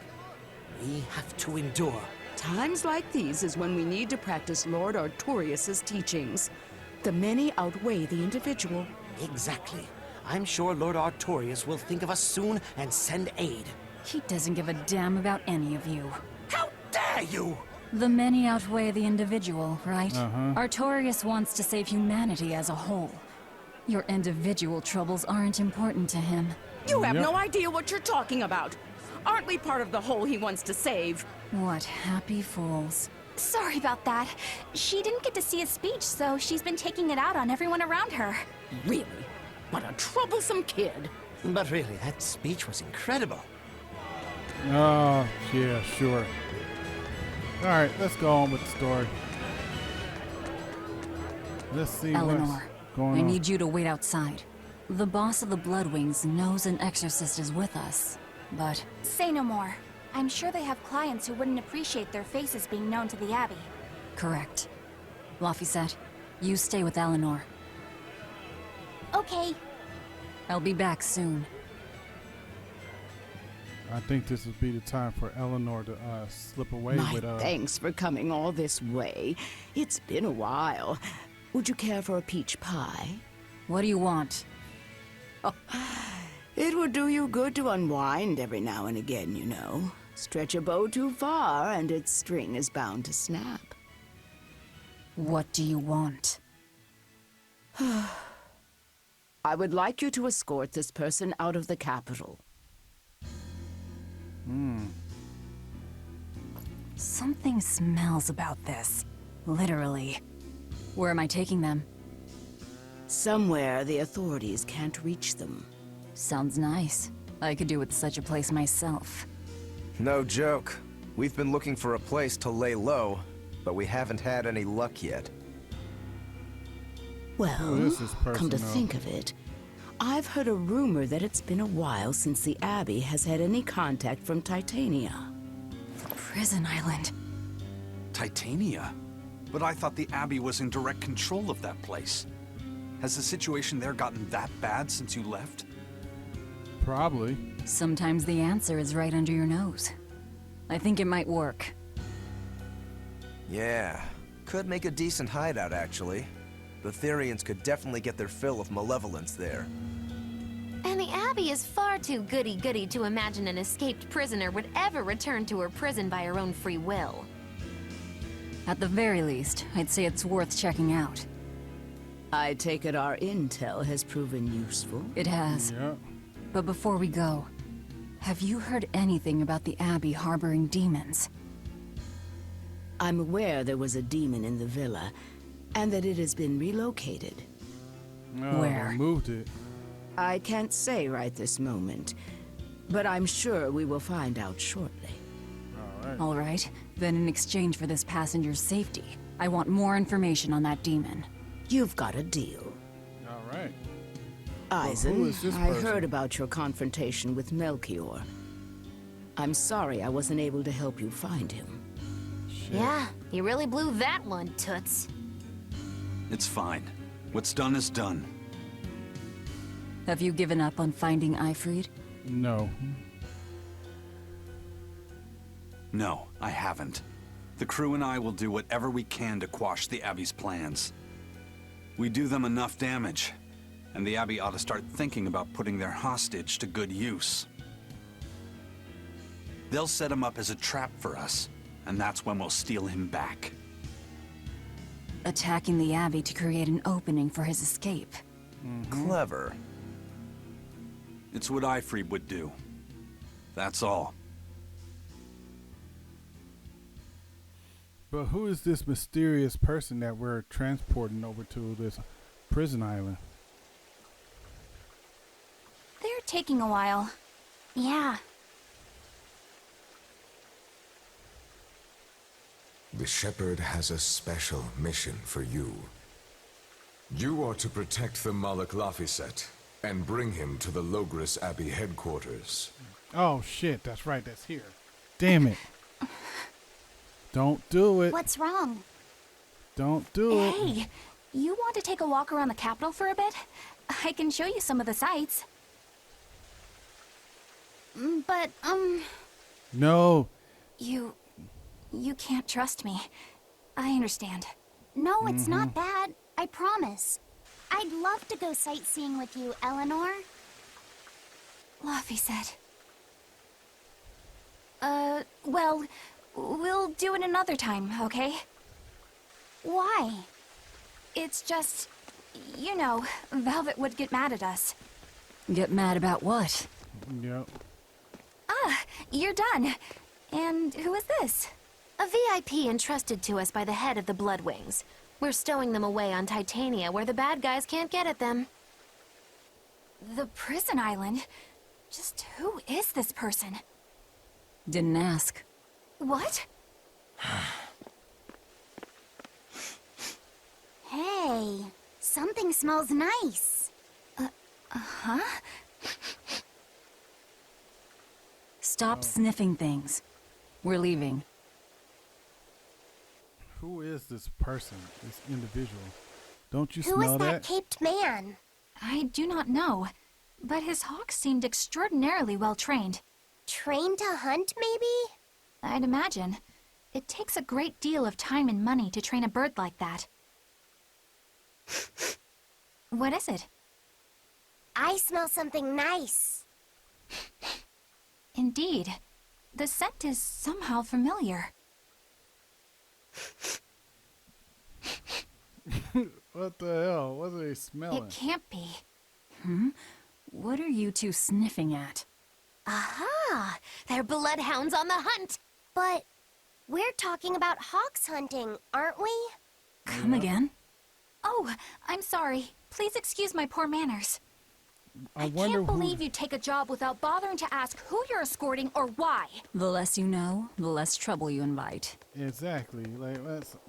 We have to endure. Times like these is when we need to practice Lord Artorius' teachings. The many outweigh the individual. Exactly. I'm sure Lord Artorius will think of us soon and send aid. He doesn't give a damn about any of you. How dare you! The many outweigh the individual, right? Artorius wants to save humanity as a whole. Your individual troubles aren't important to him. You have no idea what you're talking about. Aren't we part of the whole he wants to save? What happy fools. Sorry about that. She didn't get to see a speech, so she's been taking it out on everyone around her. Really? What a troublesome kid. But really, that speech was incredible. Oh, yeah, sure. Alright, let's go on with the story. Let's see Eleanor, what's going I on. need you to wait outside. The boss of the Bloodwings knows an exorcist is with us, but... Say no more. I'm sure they have clients who wouldn't appreciate their faces being known to the Abbey. Correct. Laphicet, you stay with Eleanor. Okay. I'll be back soon. I think this would be the time for Eleanor to slip away My with thanks for coming all this way. It's been a while. Would you care for a peach pie? What do you want? Oh, it would do you good to unwind every now and again, you know. Stretch a bow too far and its string is bound to snap. What do you want? I would like you to escort this person out of the capital. Something smells about this. Literally. Where am I taking them? Somewhere the authorities can't reach them. Sounds nice. I could do with such a place myself. No joke. We've been looking for a place to lay low, but we haven't had any luck yet. Well, come to think of it, I've heard a rumor that it's been a while since the Abbey has had any contact from Titania. Prison Island. Titania? But I thought the Abbey was in direct control of that place. Has the situation there gotten that bad since you left? Probably. Sometimes the answer is right under your nose. I think it might work. Yeah, could make a decent hideout, actually. The Therians could definitely get their fill of malevolence there. And the Abbey is far too goody-goody to imagine an escaped prisoner would ever return to her prison by her own free will. At the very least, I'd say it's worth checking out. I take it our intel has proven useful. It has. Yeah. But before we go, have you heard anything about the Abbey harboring demons? I'm aware there was a demon in the villa, and that it has been relocated. Oh, Where? They moved it. I can't say right this moment, but I'm sure we will find out shortly. All right. Then in exchange for this passenger's safety, I want more information on that demon. You've got a deal. All right. Eisen, who is this I person? heard about your confrontation with Melchior. I'm sorry I wasn't able to help you find him. Yeah, you really blew that one, Toots. It's fine. What's done is done. Have you given up on finding Eifried? No. No, I haven't. The crew and I will do whatever we can to quash the Abbey's plans. We do them enough damage, and the Abbey ought to start thinking about putting their hostage to good use. They'll set him up as a trap for us, and that's when we'll steal him back. Attacking the Abbey to create an opening for his escape. Clever. It's what Eifried would do. That's all. But who is this mysterious person that we're transporting over to this prison island? They're taking a while. Yeah. The Shepherd has a special mission for you. You are to protect the Malak Laphicet and bring him to the Logris Abbey headquarters. Oh shit, that's right, that's here. Damn it. Don't do it. What's wrong? Don't do it. Hey, you want to take a walk around the capital for a bit? I can show you some of the sights. But, No. You can't trust me. I understand. No, it's not that. I promise. I'd love to go sightseeing with you, Eleanor. Laphicet. Well, we'll do it another time, okay? Why? It's just, you know, Velvet would get mad at us. Get mad about what? Yep. Ah, you're done. And who is this? A VIP entrusted to us by the head of the Bloodwings. We're stowing them away on Titania where the bad guys can't get at them. The prison island? Just who is this person? Didn't ask. What? Hey, something smells nice. Huh? Stop sniffing things. We're leaving. Who is this person, this individual? Don't you Who is smell that caped man? I do not know, but his hawks seemed extraordinarily well trained. Trained to hunt, maybe? I'd imagine. It takes a great deal of time and money to train a bird like that. What is it? I smell something nice. Indeed. The scent is somehow familiar. What the hell? What are they smelling? It can't be. What are you two sniffing at? Aha! They're bloodhounds on the hunt! But we're talking about hawks hunting, aren't we? Come again? Oh, I'm sorry. Please excuse my poor manners. I can't believe you take a job without bothering to ask who you're escorting or why. The less you know, the less trouble you invite. Exactly.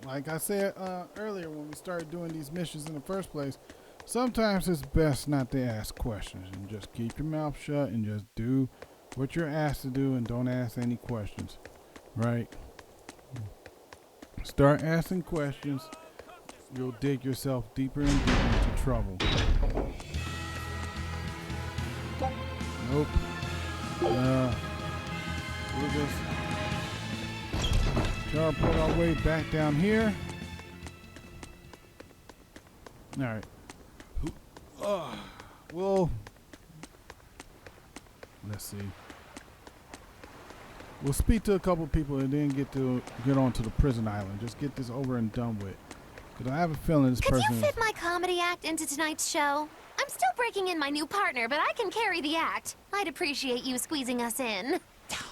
Like I said earlier when we started doing these missions in the first place, sometimes it's best not to ask questions and just keep your mouth shut and just do what you're asked to do and don't ask any questions. Right? Start asking questions. You'll dig yourself deeper and deeper into trouble. Nope. We'll just teleport our way back down here. Alright. Well, let's see. We'll speak to a couple people and then get on to the prison island. Just get this over and done with. Because I have a feeling this person Could you fit my comedy act into tonight's show? I'm still breaking in my new partner, but I can carry the act. I'd appreciate you squeezing us in.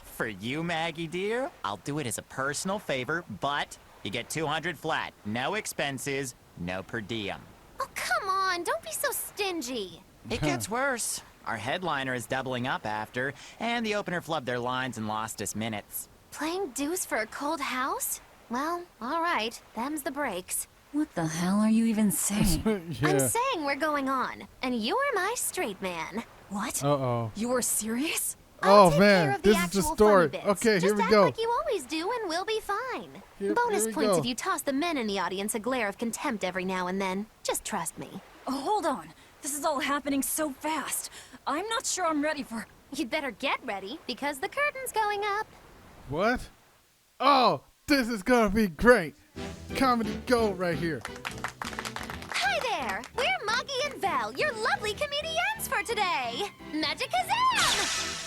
For you, Maggie dear, I'll do it as a personal favor, but you get 200 flat. No expenses, no per diem. Oh, come on. Don't be so stingy. It gets worse. Our headliner is doubling up after, and the opener flubbed their lines and lost us minutes. Playing deuce for a cold house? Well, all right. Them's the breaks. What the hell are you even saying? Yeah. I'm saying we're going on, and you're my straight man. What? Uh-oh. You are serious? Oh man, this is the story. Okay, here we Just go. act like you always do, and we'll be fine. Bonus here we points go. if you toss the men in the audience a glare of contempt every now and then. Just trust me. Oh, hold on. This is all happening so fast. I'm not sure I'm ready for... You'd better get ready, because the curtain's going up. What? Oh, this is gonna be great. Comedy gold right here. Hi there! We're Moggy and Val, your lovely comedians for today! Magicazam!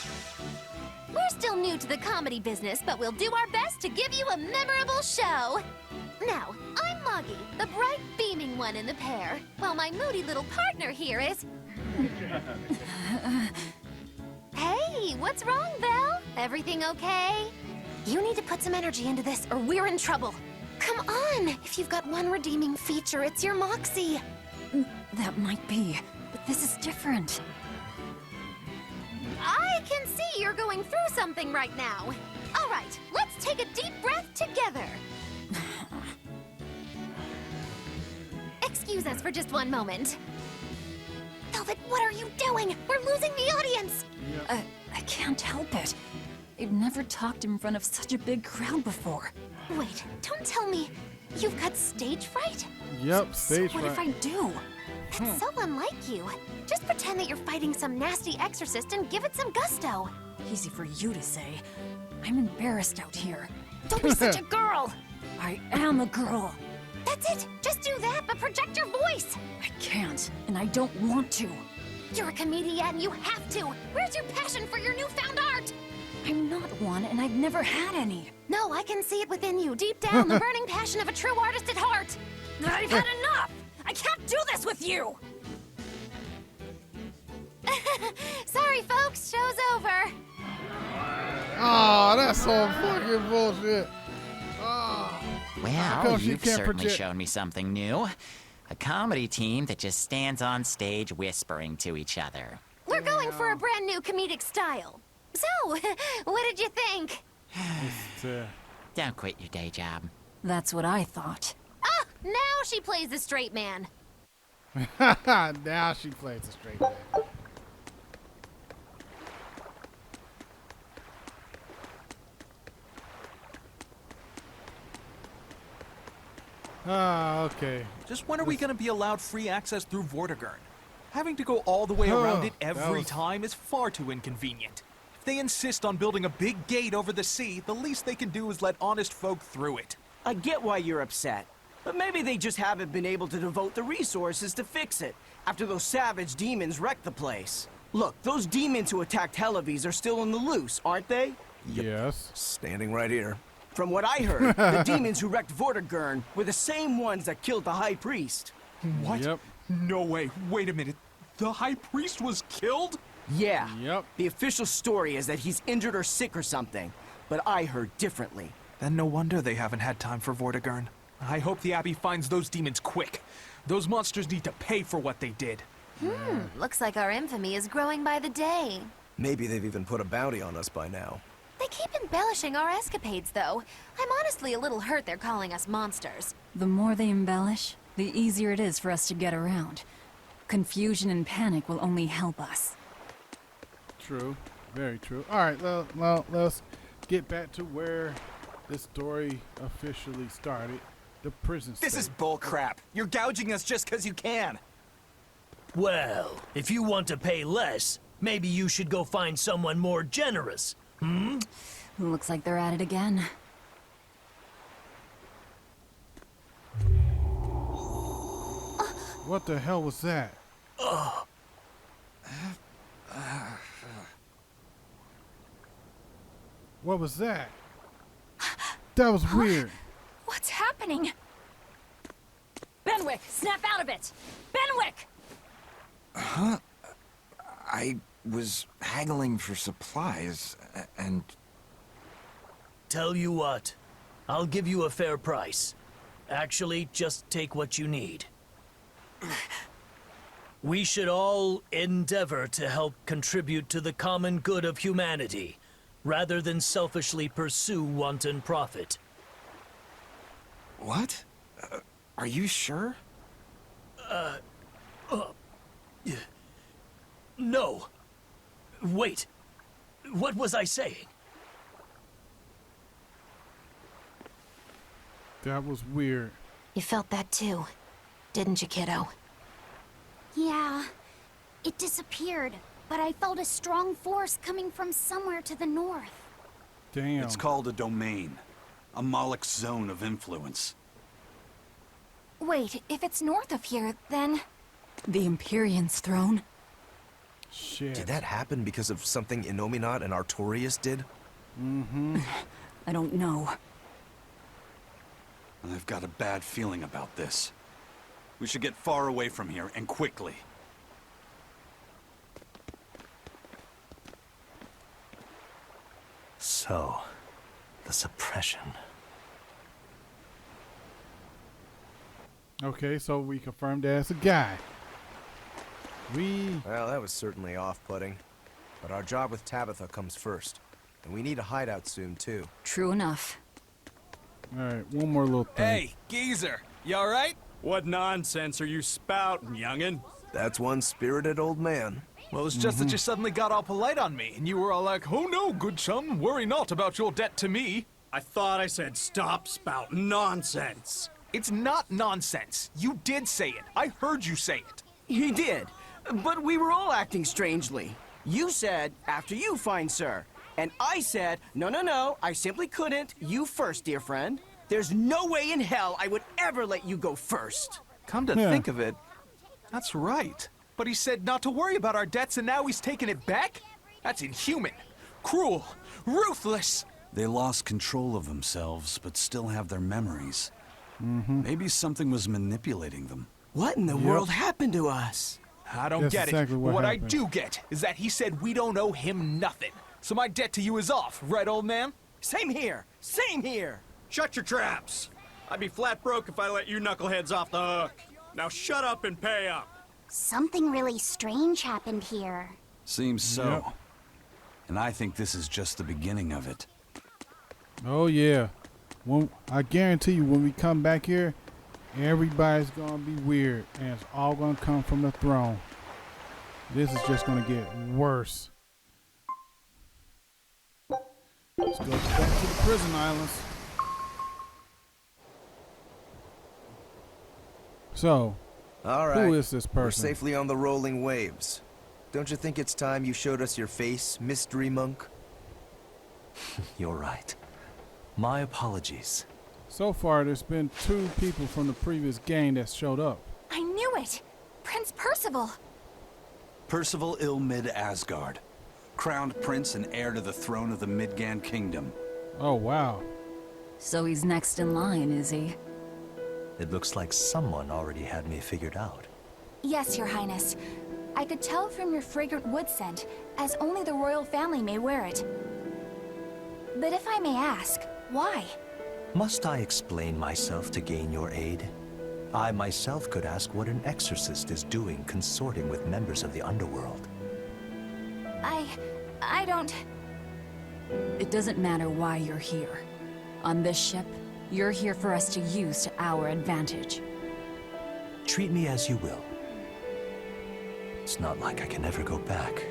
We're still new to the comedy business, but we'll do our best to give you a memorable show. Now, I'm Moggy, the bright, beaming one in the pair, while my moody little partner here is... Hey, what's wrong, Val? Everything okay? You need to put some energy into this, or we're in trouble. Come on! If you've got one redeeming feature, it's your moxie. That might be, but this is different. I can see you're going through something right now. All right, let's take a deep breath together. Excuse us for just one moment. Velvet, what are you doing? We're losing the audience. I can't help it. I've never talked in front of such a big crowd before. Wait, don't tell me you've got stage fright? Yep, stage What if fright. I do? That's so unlike you. Just pretend that you're fighting some nasty exorcist and give it some gusto. Easy for you to say. I'm embarrassed out here. Don't be such a girl. I am a girl. That's it. Just do that, but project your voice. I can't, and I don't want to. You're a comedian. You have to. Where's your passion for your newfound art? I'm not one, and I've never had any. No, I can see it within you, deep down, the burning passion of a true artist at heart. I've had enough! I can't do this with you! Sorry, folks. Show's over. Oh, that's some fucking bullshit. Oh. Well, you've certainly shown me something new. A comedy team that just stands on stage whispering to each other. We're going for a brand new comedic style. So, what did you think? Don't quit your day job. That's what I thought. Ah, now she plays the straight man. Now she plays the straight man. Ah, okay. Just when are we going to be allowed free access through Vortigern? Having to go all the way around it every time is far too inconvenient. If they insist on building a big gate over the sea, the least they can do is let honest folk through it. I get why you're upset, but maybe they just haven't been able to devote the resources to fix it after those savage demons wrecked the place. Look, those demons who attacked Helavis are still on the loose, aren't they? Yes. Standing right here. From what I heard, the demons who wrecked Vortigern were the same ones that killed the High Priest. What? Yep. No way. Wait a minute. The High Priest was killed? Yeah. Yep. The official story is that he's injured or sick or something, but I heard differently. Then no wonder they haven't had time for Vortigern. I hope the Abbey finds those demons quick. Those monsters need to pay for what they did. Looks like our infamy is growing by the day. Maybe they've even put a bounty on us by now. They keep embellishing our escapades, though. I'm honestly a little hurt they're calling us monsters. The more they embellish, the easier it is for us to get around. Confusion and panic will only help us. True. Very true. All right, well, let's get back to where this story officially started. The prison state. This is bullcrap. You're gouging us just because you can. Well, if you want to pay less, maybe you should go find someone more generous. Looks like they're at it again. What the hell was that? What was that? That was weird. What's happening? Benwick, snap out of it! Benwick! Huh? I was haggling for supplies, and... Tell you what, I'll give you a fair price. Actually, just take what you need. We should all endeavor to help contribute to the common good of humanity, rather than selfishly pursue wanton profit. What? Are you sure? No. Wait. What was I saying? That was weird. You felt that too, didn't you, kiddo? Yeah, it disappeared, but I felt a strong force coming from somewhere to the north. Damn. It's called a domain. A Moloch zone of influence. Wait, if it's north of here, then... The Empyrean's throne? Shit. Did that happen because of something Innominat and Artorias did? Mm-hmm. I don't know. I've got a bad feeling about this. We should get far away from here, and quickly. So, the suppression. Okay, so we confirmed that's a guy. Well, that was certainly off-putting. But our job with Tabitha comes first. And we need a hideout soon, too. True enough. Alright, one more little thing. Hey, geezer, you alright? What nonsense are you spouting, youngin'? That's one spirited old man. Well, it's just that you suddenly got all polite on me, and you were all like, "Oh no, good chum, worry not about your debt to me." I thought I said stop spouting nonsense. It's not nonsense. You did say it. I heard you say it. He did, but we were all acting strangely. You said, after you, fine sir. And I said, no, I simply couldn't. You first, dear friend. There's no way in hell I would ever let you go first. Come to think of it, that's right. But he said not to worry about our debts, and now he's taking it back? That's inhuman, cruel, ruthless. They lost control of themselves, but still have their memories. Maybe something was manipulating them. What in the world happened to us? I don't get it. What I do get is that he said we don't owe him nothing. So my debt to you is off, right, old man? Same here. Same here. Shut your traps. I'd be flat broke if I let you knuckleheads off the hook. Now shut up and pay up. Something really strange happened here. Seems so. And I think this is just the beginning of it. Oh yeah. I guarantee you when we come back here, everybody's gonna be weird and it's all gonna come from the throne. This is just gonna get worse. Let's go back to the prison islands. So, all right. Who is this person? We're safely on the rolling waves. Don't you think it's time you showed us your face, mystery monk? You're right. My apologies. So far, there's been 2 people from the previous game that showed up. I knew it! Prince Percival! Percival Ilmid Asgard, crowned prince and heir to the throne of the Midgand Kingdom. Oh, wow. So he's next in line, is he? It looks like someone already had me figured out. Yes, Your Highness. I could tell from your fragrant wood scent, as only the royal family may wear it. But if I may ask, why? Must I explain myself to gain your aid? I myself could ask what an exorcist is doing consorting with members of the underworld. I don't... It doesn't matter why you're here. On this ship, you're here for us to use to our advantage. Treat me as you will. It's not like I can ever go back.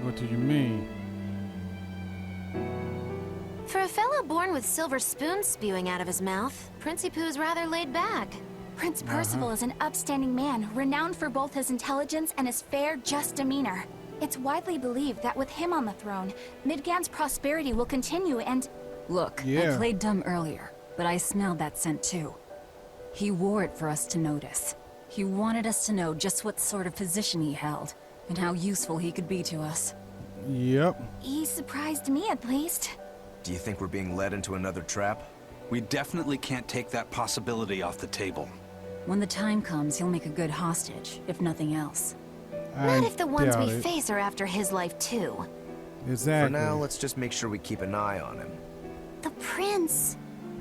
What do you mean? For a fellow born with silver spoons spewing out of his mouth, Princi Poo's rather laid back. Prince Percival is an upstanding man, renowned for both his intelligence and his fair, just demeanor. It's widely believed that with him on the throne, Midgard's prosperity will continue and... Look, I played dumb earlier, but I smelled that scent too. He wore it for us to notice. He wanted us to know just what sort of position he held, and how useful he could be to us. Yep. He surprised me, at least. Do you think we're being led into another trap? We definitely can't take that possibility off the table. When the time comes, he'll make a good hostage, if nothing else. What if the ones we face are after his life too? Exactly. For now, let's just make sure we keep an eye on him. The prince.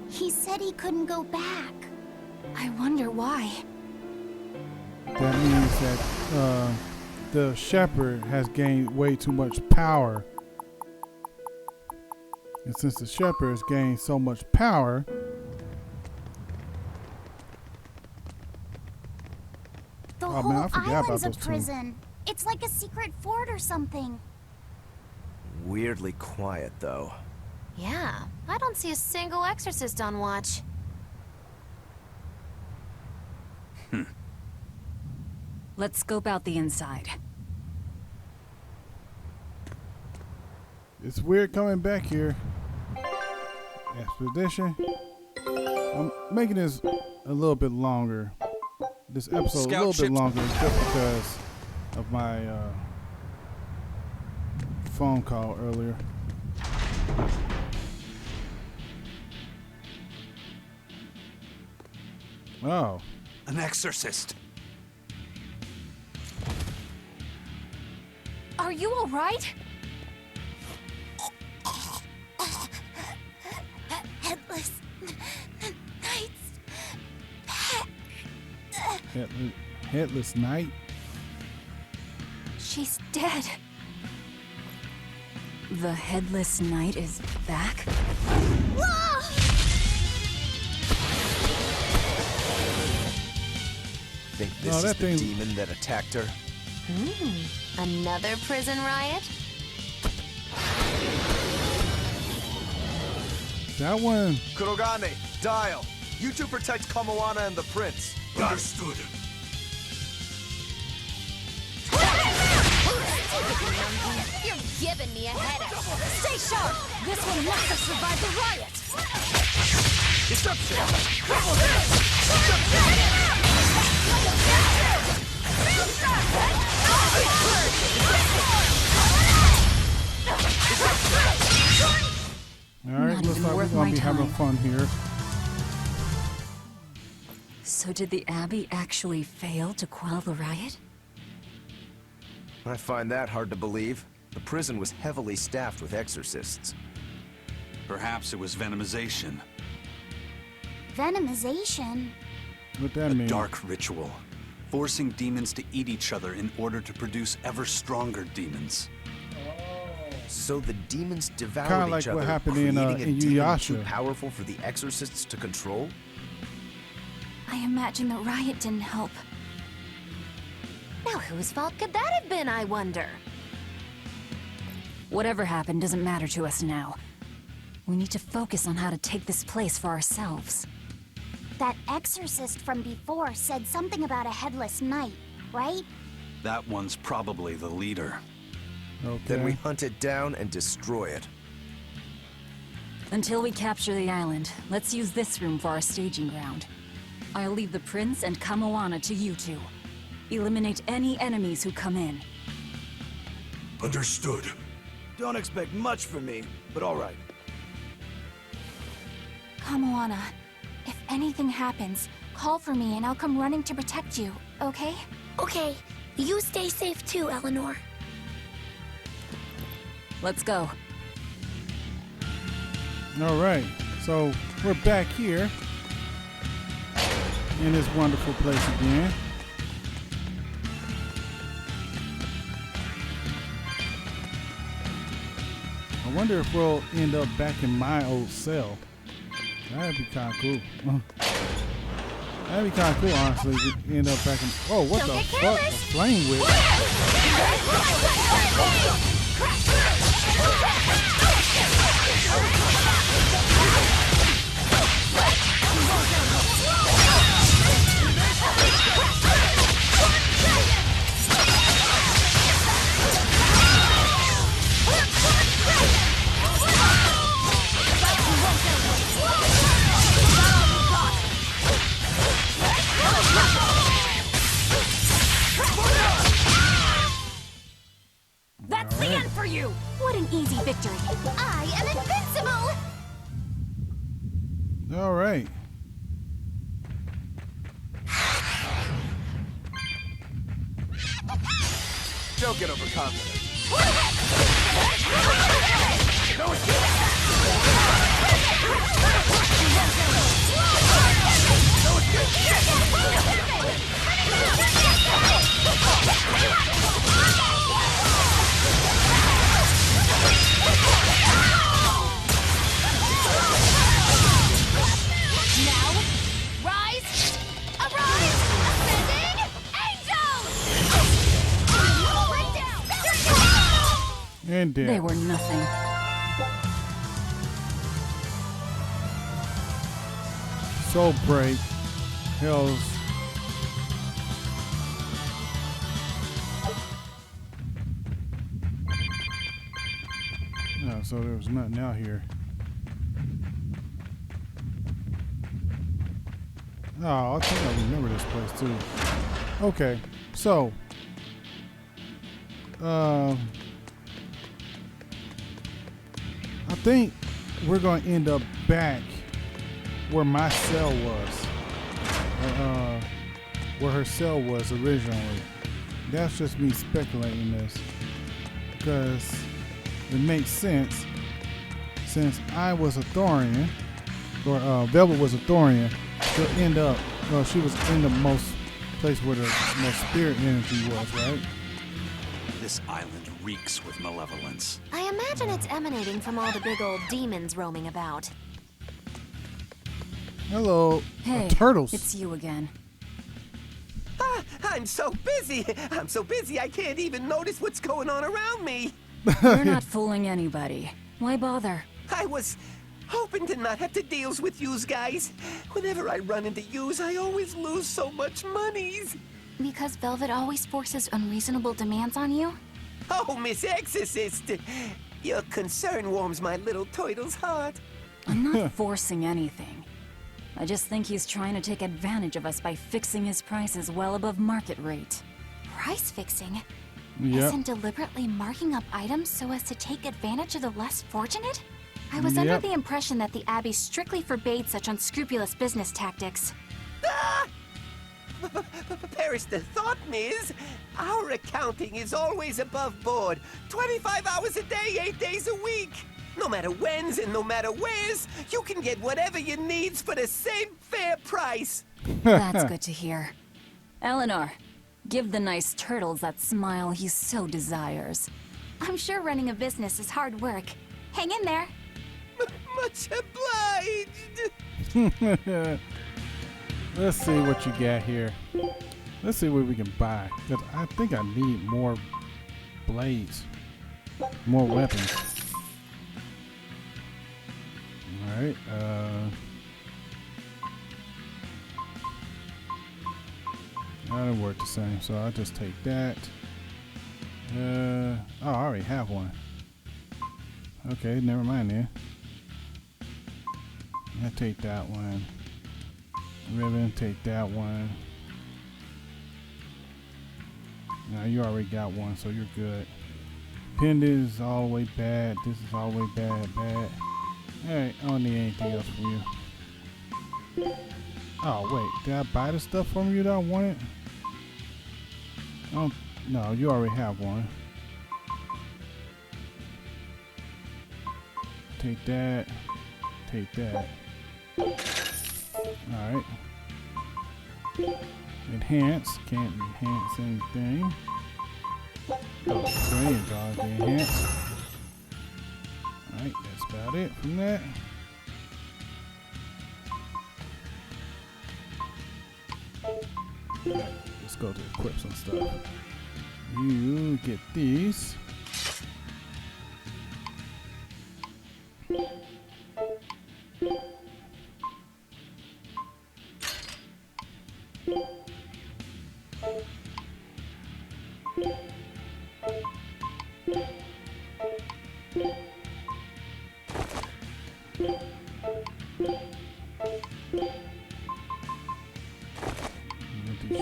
He said he couldn't go back. I wonder why. That means that the shepherd has gained way too much power. And since the shepherd has gained so much power, the oh, whole man, I forgot island's about a those prison. It's like a secret fort or something. Weirdly quiet, though. Yeah, I don't see a single exorcist on watch. Let's scope out the inside. It's weird coming back here. Expedition. I'm making this a little bit longer. This episode a little bit longer just because of my phone call earlier. Oh. An exorcist. Are you all right? Headless Knight's back. Headless Knight? She's dead. The Headless Knight is back? Think this is the demon that attacked her? Another prison riot? That one. Kurogane, Dial. You two protect Kamoana and the prince. Understood. You're giving me a headache. Stay sharp! This will not survive the riot! Alright, looks like we're gonna be having fun here. So did the Abbey actually fail to quell the riot? I find that hard to believe. The prison was heavily staffed with exorcists. Perhaps it was venomization. Venomization? What that mean? A dark ritual, forcing demons to eat each other in order to produce ever stronger demons. So the demons devoured Kinda each like what other, happened creating in a demon too Inuyasha. powerful for the exorcists to control? I imagine the riot didn't help. Now whose fault could that have been, I wonder? Whatever happened doesn't matter to us now. We need to focus on how to take this place for ourselves. That exorcist from before said something about a headless knight, right? That one's probably the leader. Okay. Then we hunt it down and destroy it. Until we capture the island, let's use this room for our staging ground. I'll leave the prince and Kamoana to you two. Eliminate any enemies who come in. Understood. Don't expect much from me, but all right. Kamoana, if anything happens, call for me and I'll come running to protect you, okay? Okay. You stay safe too, Eleanor. Let's go. Alright. So we're back here in this wonderful place again. I wonder if we'll end up back in my old cell. That'd be kind of cool. That'd be kind of cool, honestly. We end up back in. Oh, what the fuck? A flame whip. That's the end for you! What an easy victory. I am invincible! All right. Don't get overconfident. Now, rise, arise, ascending angels! Right down! And dead. They were nothing. Soul Break. Hell's. No, so there was nothing out here. Oh, I think I remember this place too. Okay, so I think we're gonna end up back where my cell was, where her cell was originally. That's just me speculating this because it makes sense since I was a Thorian, or Velvet was a Thorian. She'll end up, well, she was in the most place where the most spirit energy was, right? This island reeks with malevolence. I imagine it's emanating from all the big old demons roaming about. Hello, Hey, turtles. it's you again. I'm so busy. I'm so busy I can't even notice what's going on around me. You're not fooling anybody. Why bother? I was hoping to not have to deal with yous guys. Whenever I run into yous, I always lose so much monies. Because Velvet always forces unreasonable demands on you? Oh, Miss Exorcist, your concern warms my little turtle's heart. I'm not forcing anything. I just think he's trying to take advantage of us by fixing his prices well above market rate. Price fixing? Yep. Isn't deliberately marking up items so as to take advantage of the less fortunate? I was under the impression that the Abbey strictly forbade such unscrupulous business tactics. Perish the thought, Miss. Our accounting is always above board. 25 hours a day, 8 days a week. No matter whens and no matter wheres, you can get whatever you needs for the same fair price. That's good to hear. Eleanor, give the nice turtles that smile he so desires. I'm sure running a business is hard work. Hang in there. Much obliged. Let's see what you got here. Let's see what we can buy. 'Cause I think I need more blades, more weapons. All right. That'll work the same. So I'll just take that. Oh, I already have one. Okay, never mind then. I'll take that one. Ribbon, take that one. Now you already got one, so you're good. Pendant is all the way bad. This is all the way bad. Alright, I don't need anything else from you. Oh wait, did I buy the stuff from you that I wanted? Oh no, you already have one. Take that. Take that. Alright. Enhance. Can't enhance anything. Oh, there you go. The enhance. Alright, that's about it from that. Alright, let's go to equip some stuff. You get these.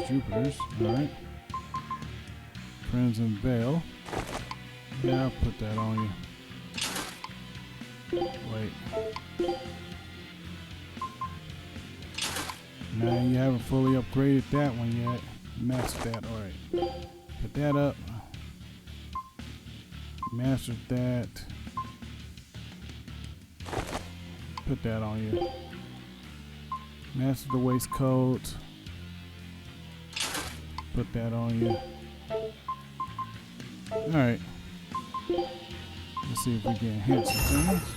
Jupiters, alright. Crimson Veil. Yeah, I'll put that on you. Wait. Now you haven't fully upgraded that one yet. Mastered that, alright. Put that up. Mastered that. Put that on you. Master the waistcoat. Put that on you. Alright. Let's see if we can enhance some things.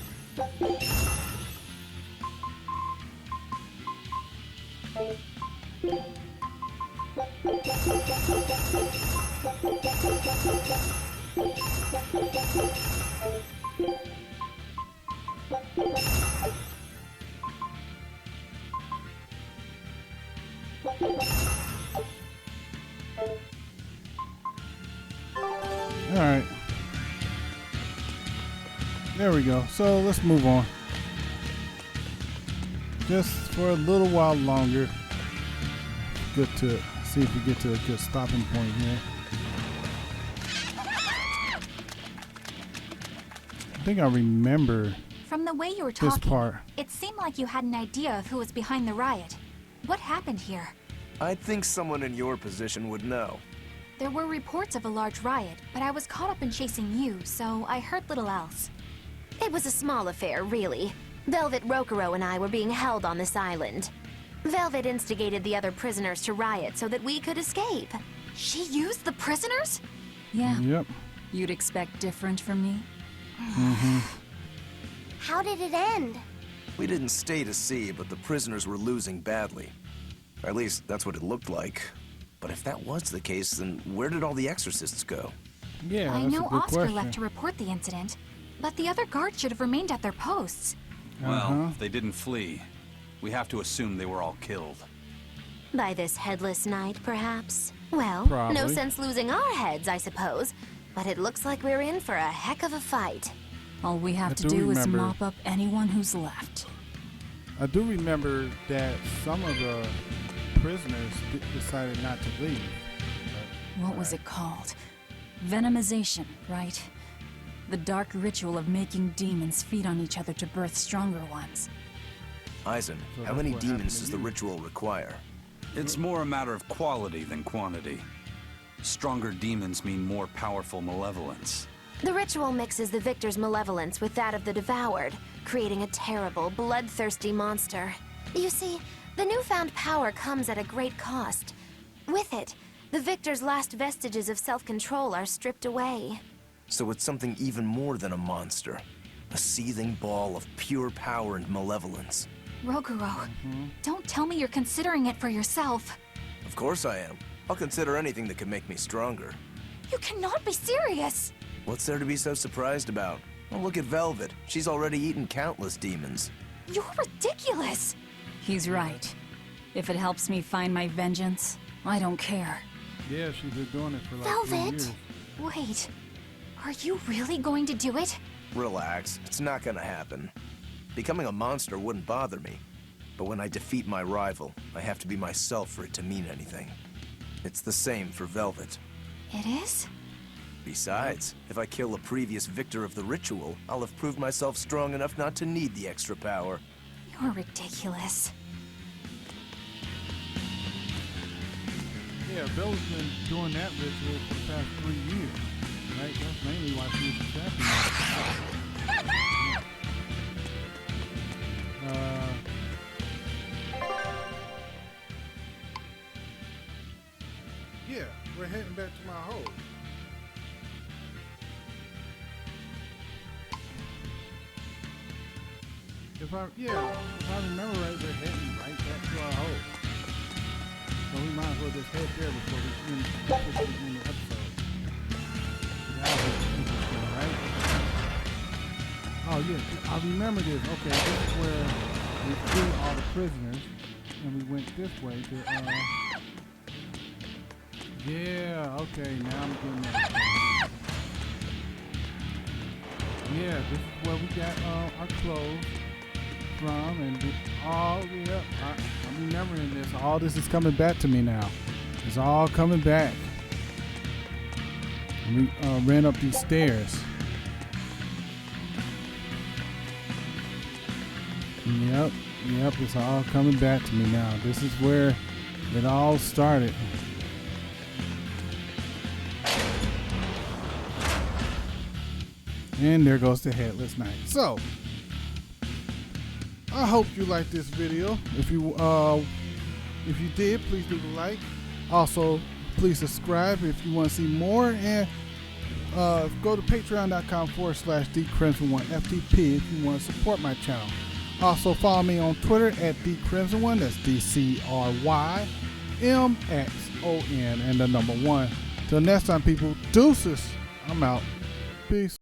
Alright. There we go. So let's move on. Just for a little while longer. Good to see if we get to a good stopping point here. I think I remember From the way you were this talking, part. it seemed like you had an idea of who was behind the riot. What happened here? I think someone in your position would know. There were reports of a large riot, but I was caught up in chasing you, so I heard little else. It was a small affair, really. Velvet Rokuro and I were being held on this island. Velvet instigated the other prisoners to riot so that we could escape. She used the prisoners? Yeah. Yep. You'd expect different from me? How did it end? We didn't stay to see, but the prisoners were losing badly. At least, that's what it looked like. But if that was the case, then where did all the exorcists go? Yeah, I that's know a good Oscar question. left to report the incident, but the other guards should have remained at their posts. Well, if they didn't flee, we have to assume they were all killed. By this headless knight, perhaps? Well, Probably. no sense losing our heads, I suppose. But it looks like we're in for a heck of a fight. All we have I to do do is remember- mop up anyone who's left. I do remember that some of the prisoners decided not to leave. What was it called? Venomization, right? The dark ritual of making demons feed on each other to birth stronger ones. Eisen, So how that's many what happened demons to does the you. ritual require? It's more a matter of quality than quantity. Stronger demons mean more powerful malevolence. The ritual mixes the victor's malevolence with that of the devoured, creating a terrible, bloodthirsty monster. You see, the newfound power comes at a great cost. With it, the victor's last vestiges of self-control are stripped away. So it's something even more than a monster. A seething ball of pure power and malevolence. Roguro, don't tell me you're considering it for yourself. Of course I am. I'll consider anything that can make me stronger. You cannot be serious! What's there to be so surprised about? Well, look at Velvet. She's already eaten countless demons. You're ridiculous! He's right. If it helps me find my vengeance, I don't care. Yeah, she's been doing it for like 3 Velvet! years. Wait, are you really going to do it? Relax, it's not gonna happen. Becoming a monster wouldn't bother me. But when I defeat my rival, I have to be myself for it to mean anything. It's the same for Velvet. It is? Besides, if I kill a previous victor of the ritual, I'll have proved myself strong enough not to need the extra power. You're ridiculous. Yeah, Belle's been doing that ritual for the past 3 years. Right? That's mainly why she was a champion. if I remember right, we're heading right back to our hole. So we might as well just head there before we end the episode. That was interesting, right? Oh yeah, I remember this. Okay, this is where we freed all the prisoners, and we went this way to. Yeah. Okay, now I'm getting that. Yeah, this is where we got our clothes from, and I'm remembering this. All this is coming back to me now. It's all coming back. And we ran up these stairs. Yep, it's all coming back to me now. This is where it all started. And there goes the headless knight. So, I hope you liked this video. If you did, please leave a like. Also, please subscribe if you want to see more. And go to patreon.com/DCrimson1FTP if you want to support my channel. Also, follow me on Twitter at DCrimson1. That's DCRYMXON and the number 1. Till next time, people. Deuces. I'm out. Peace.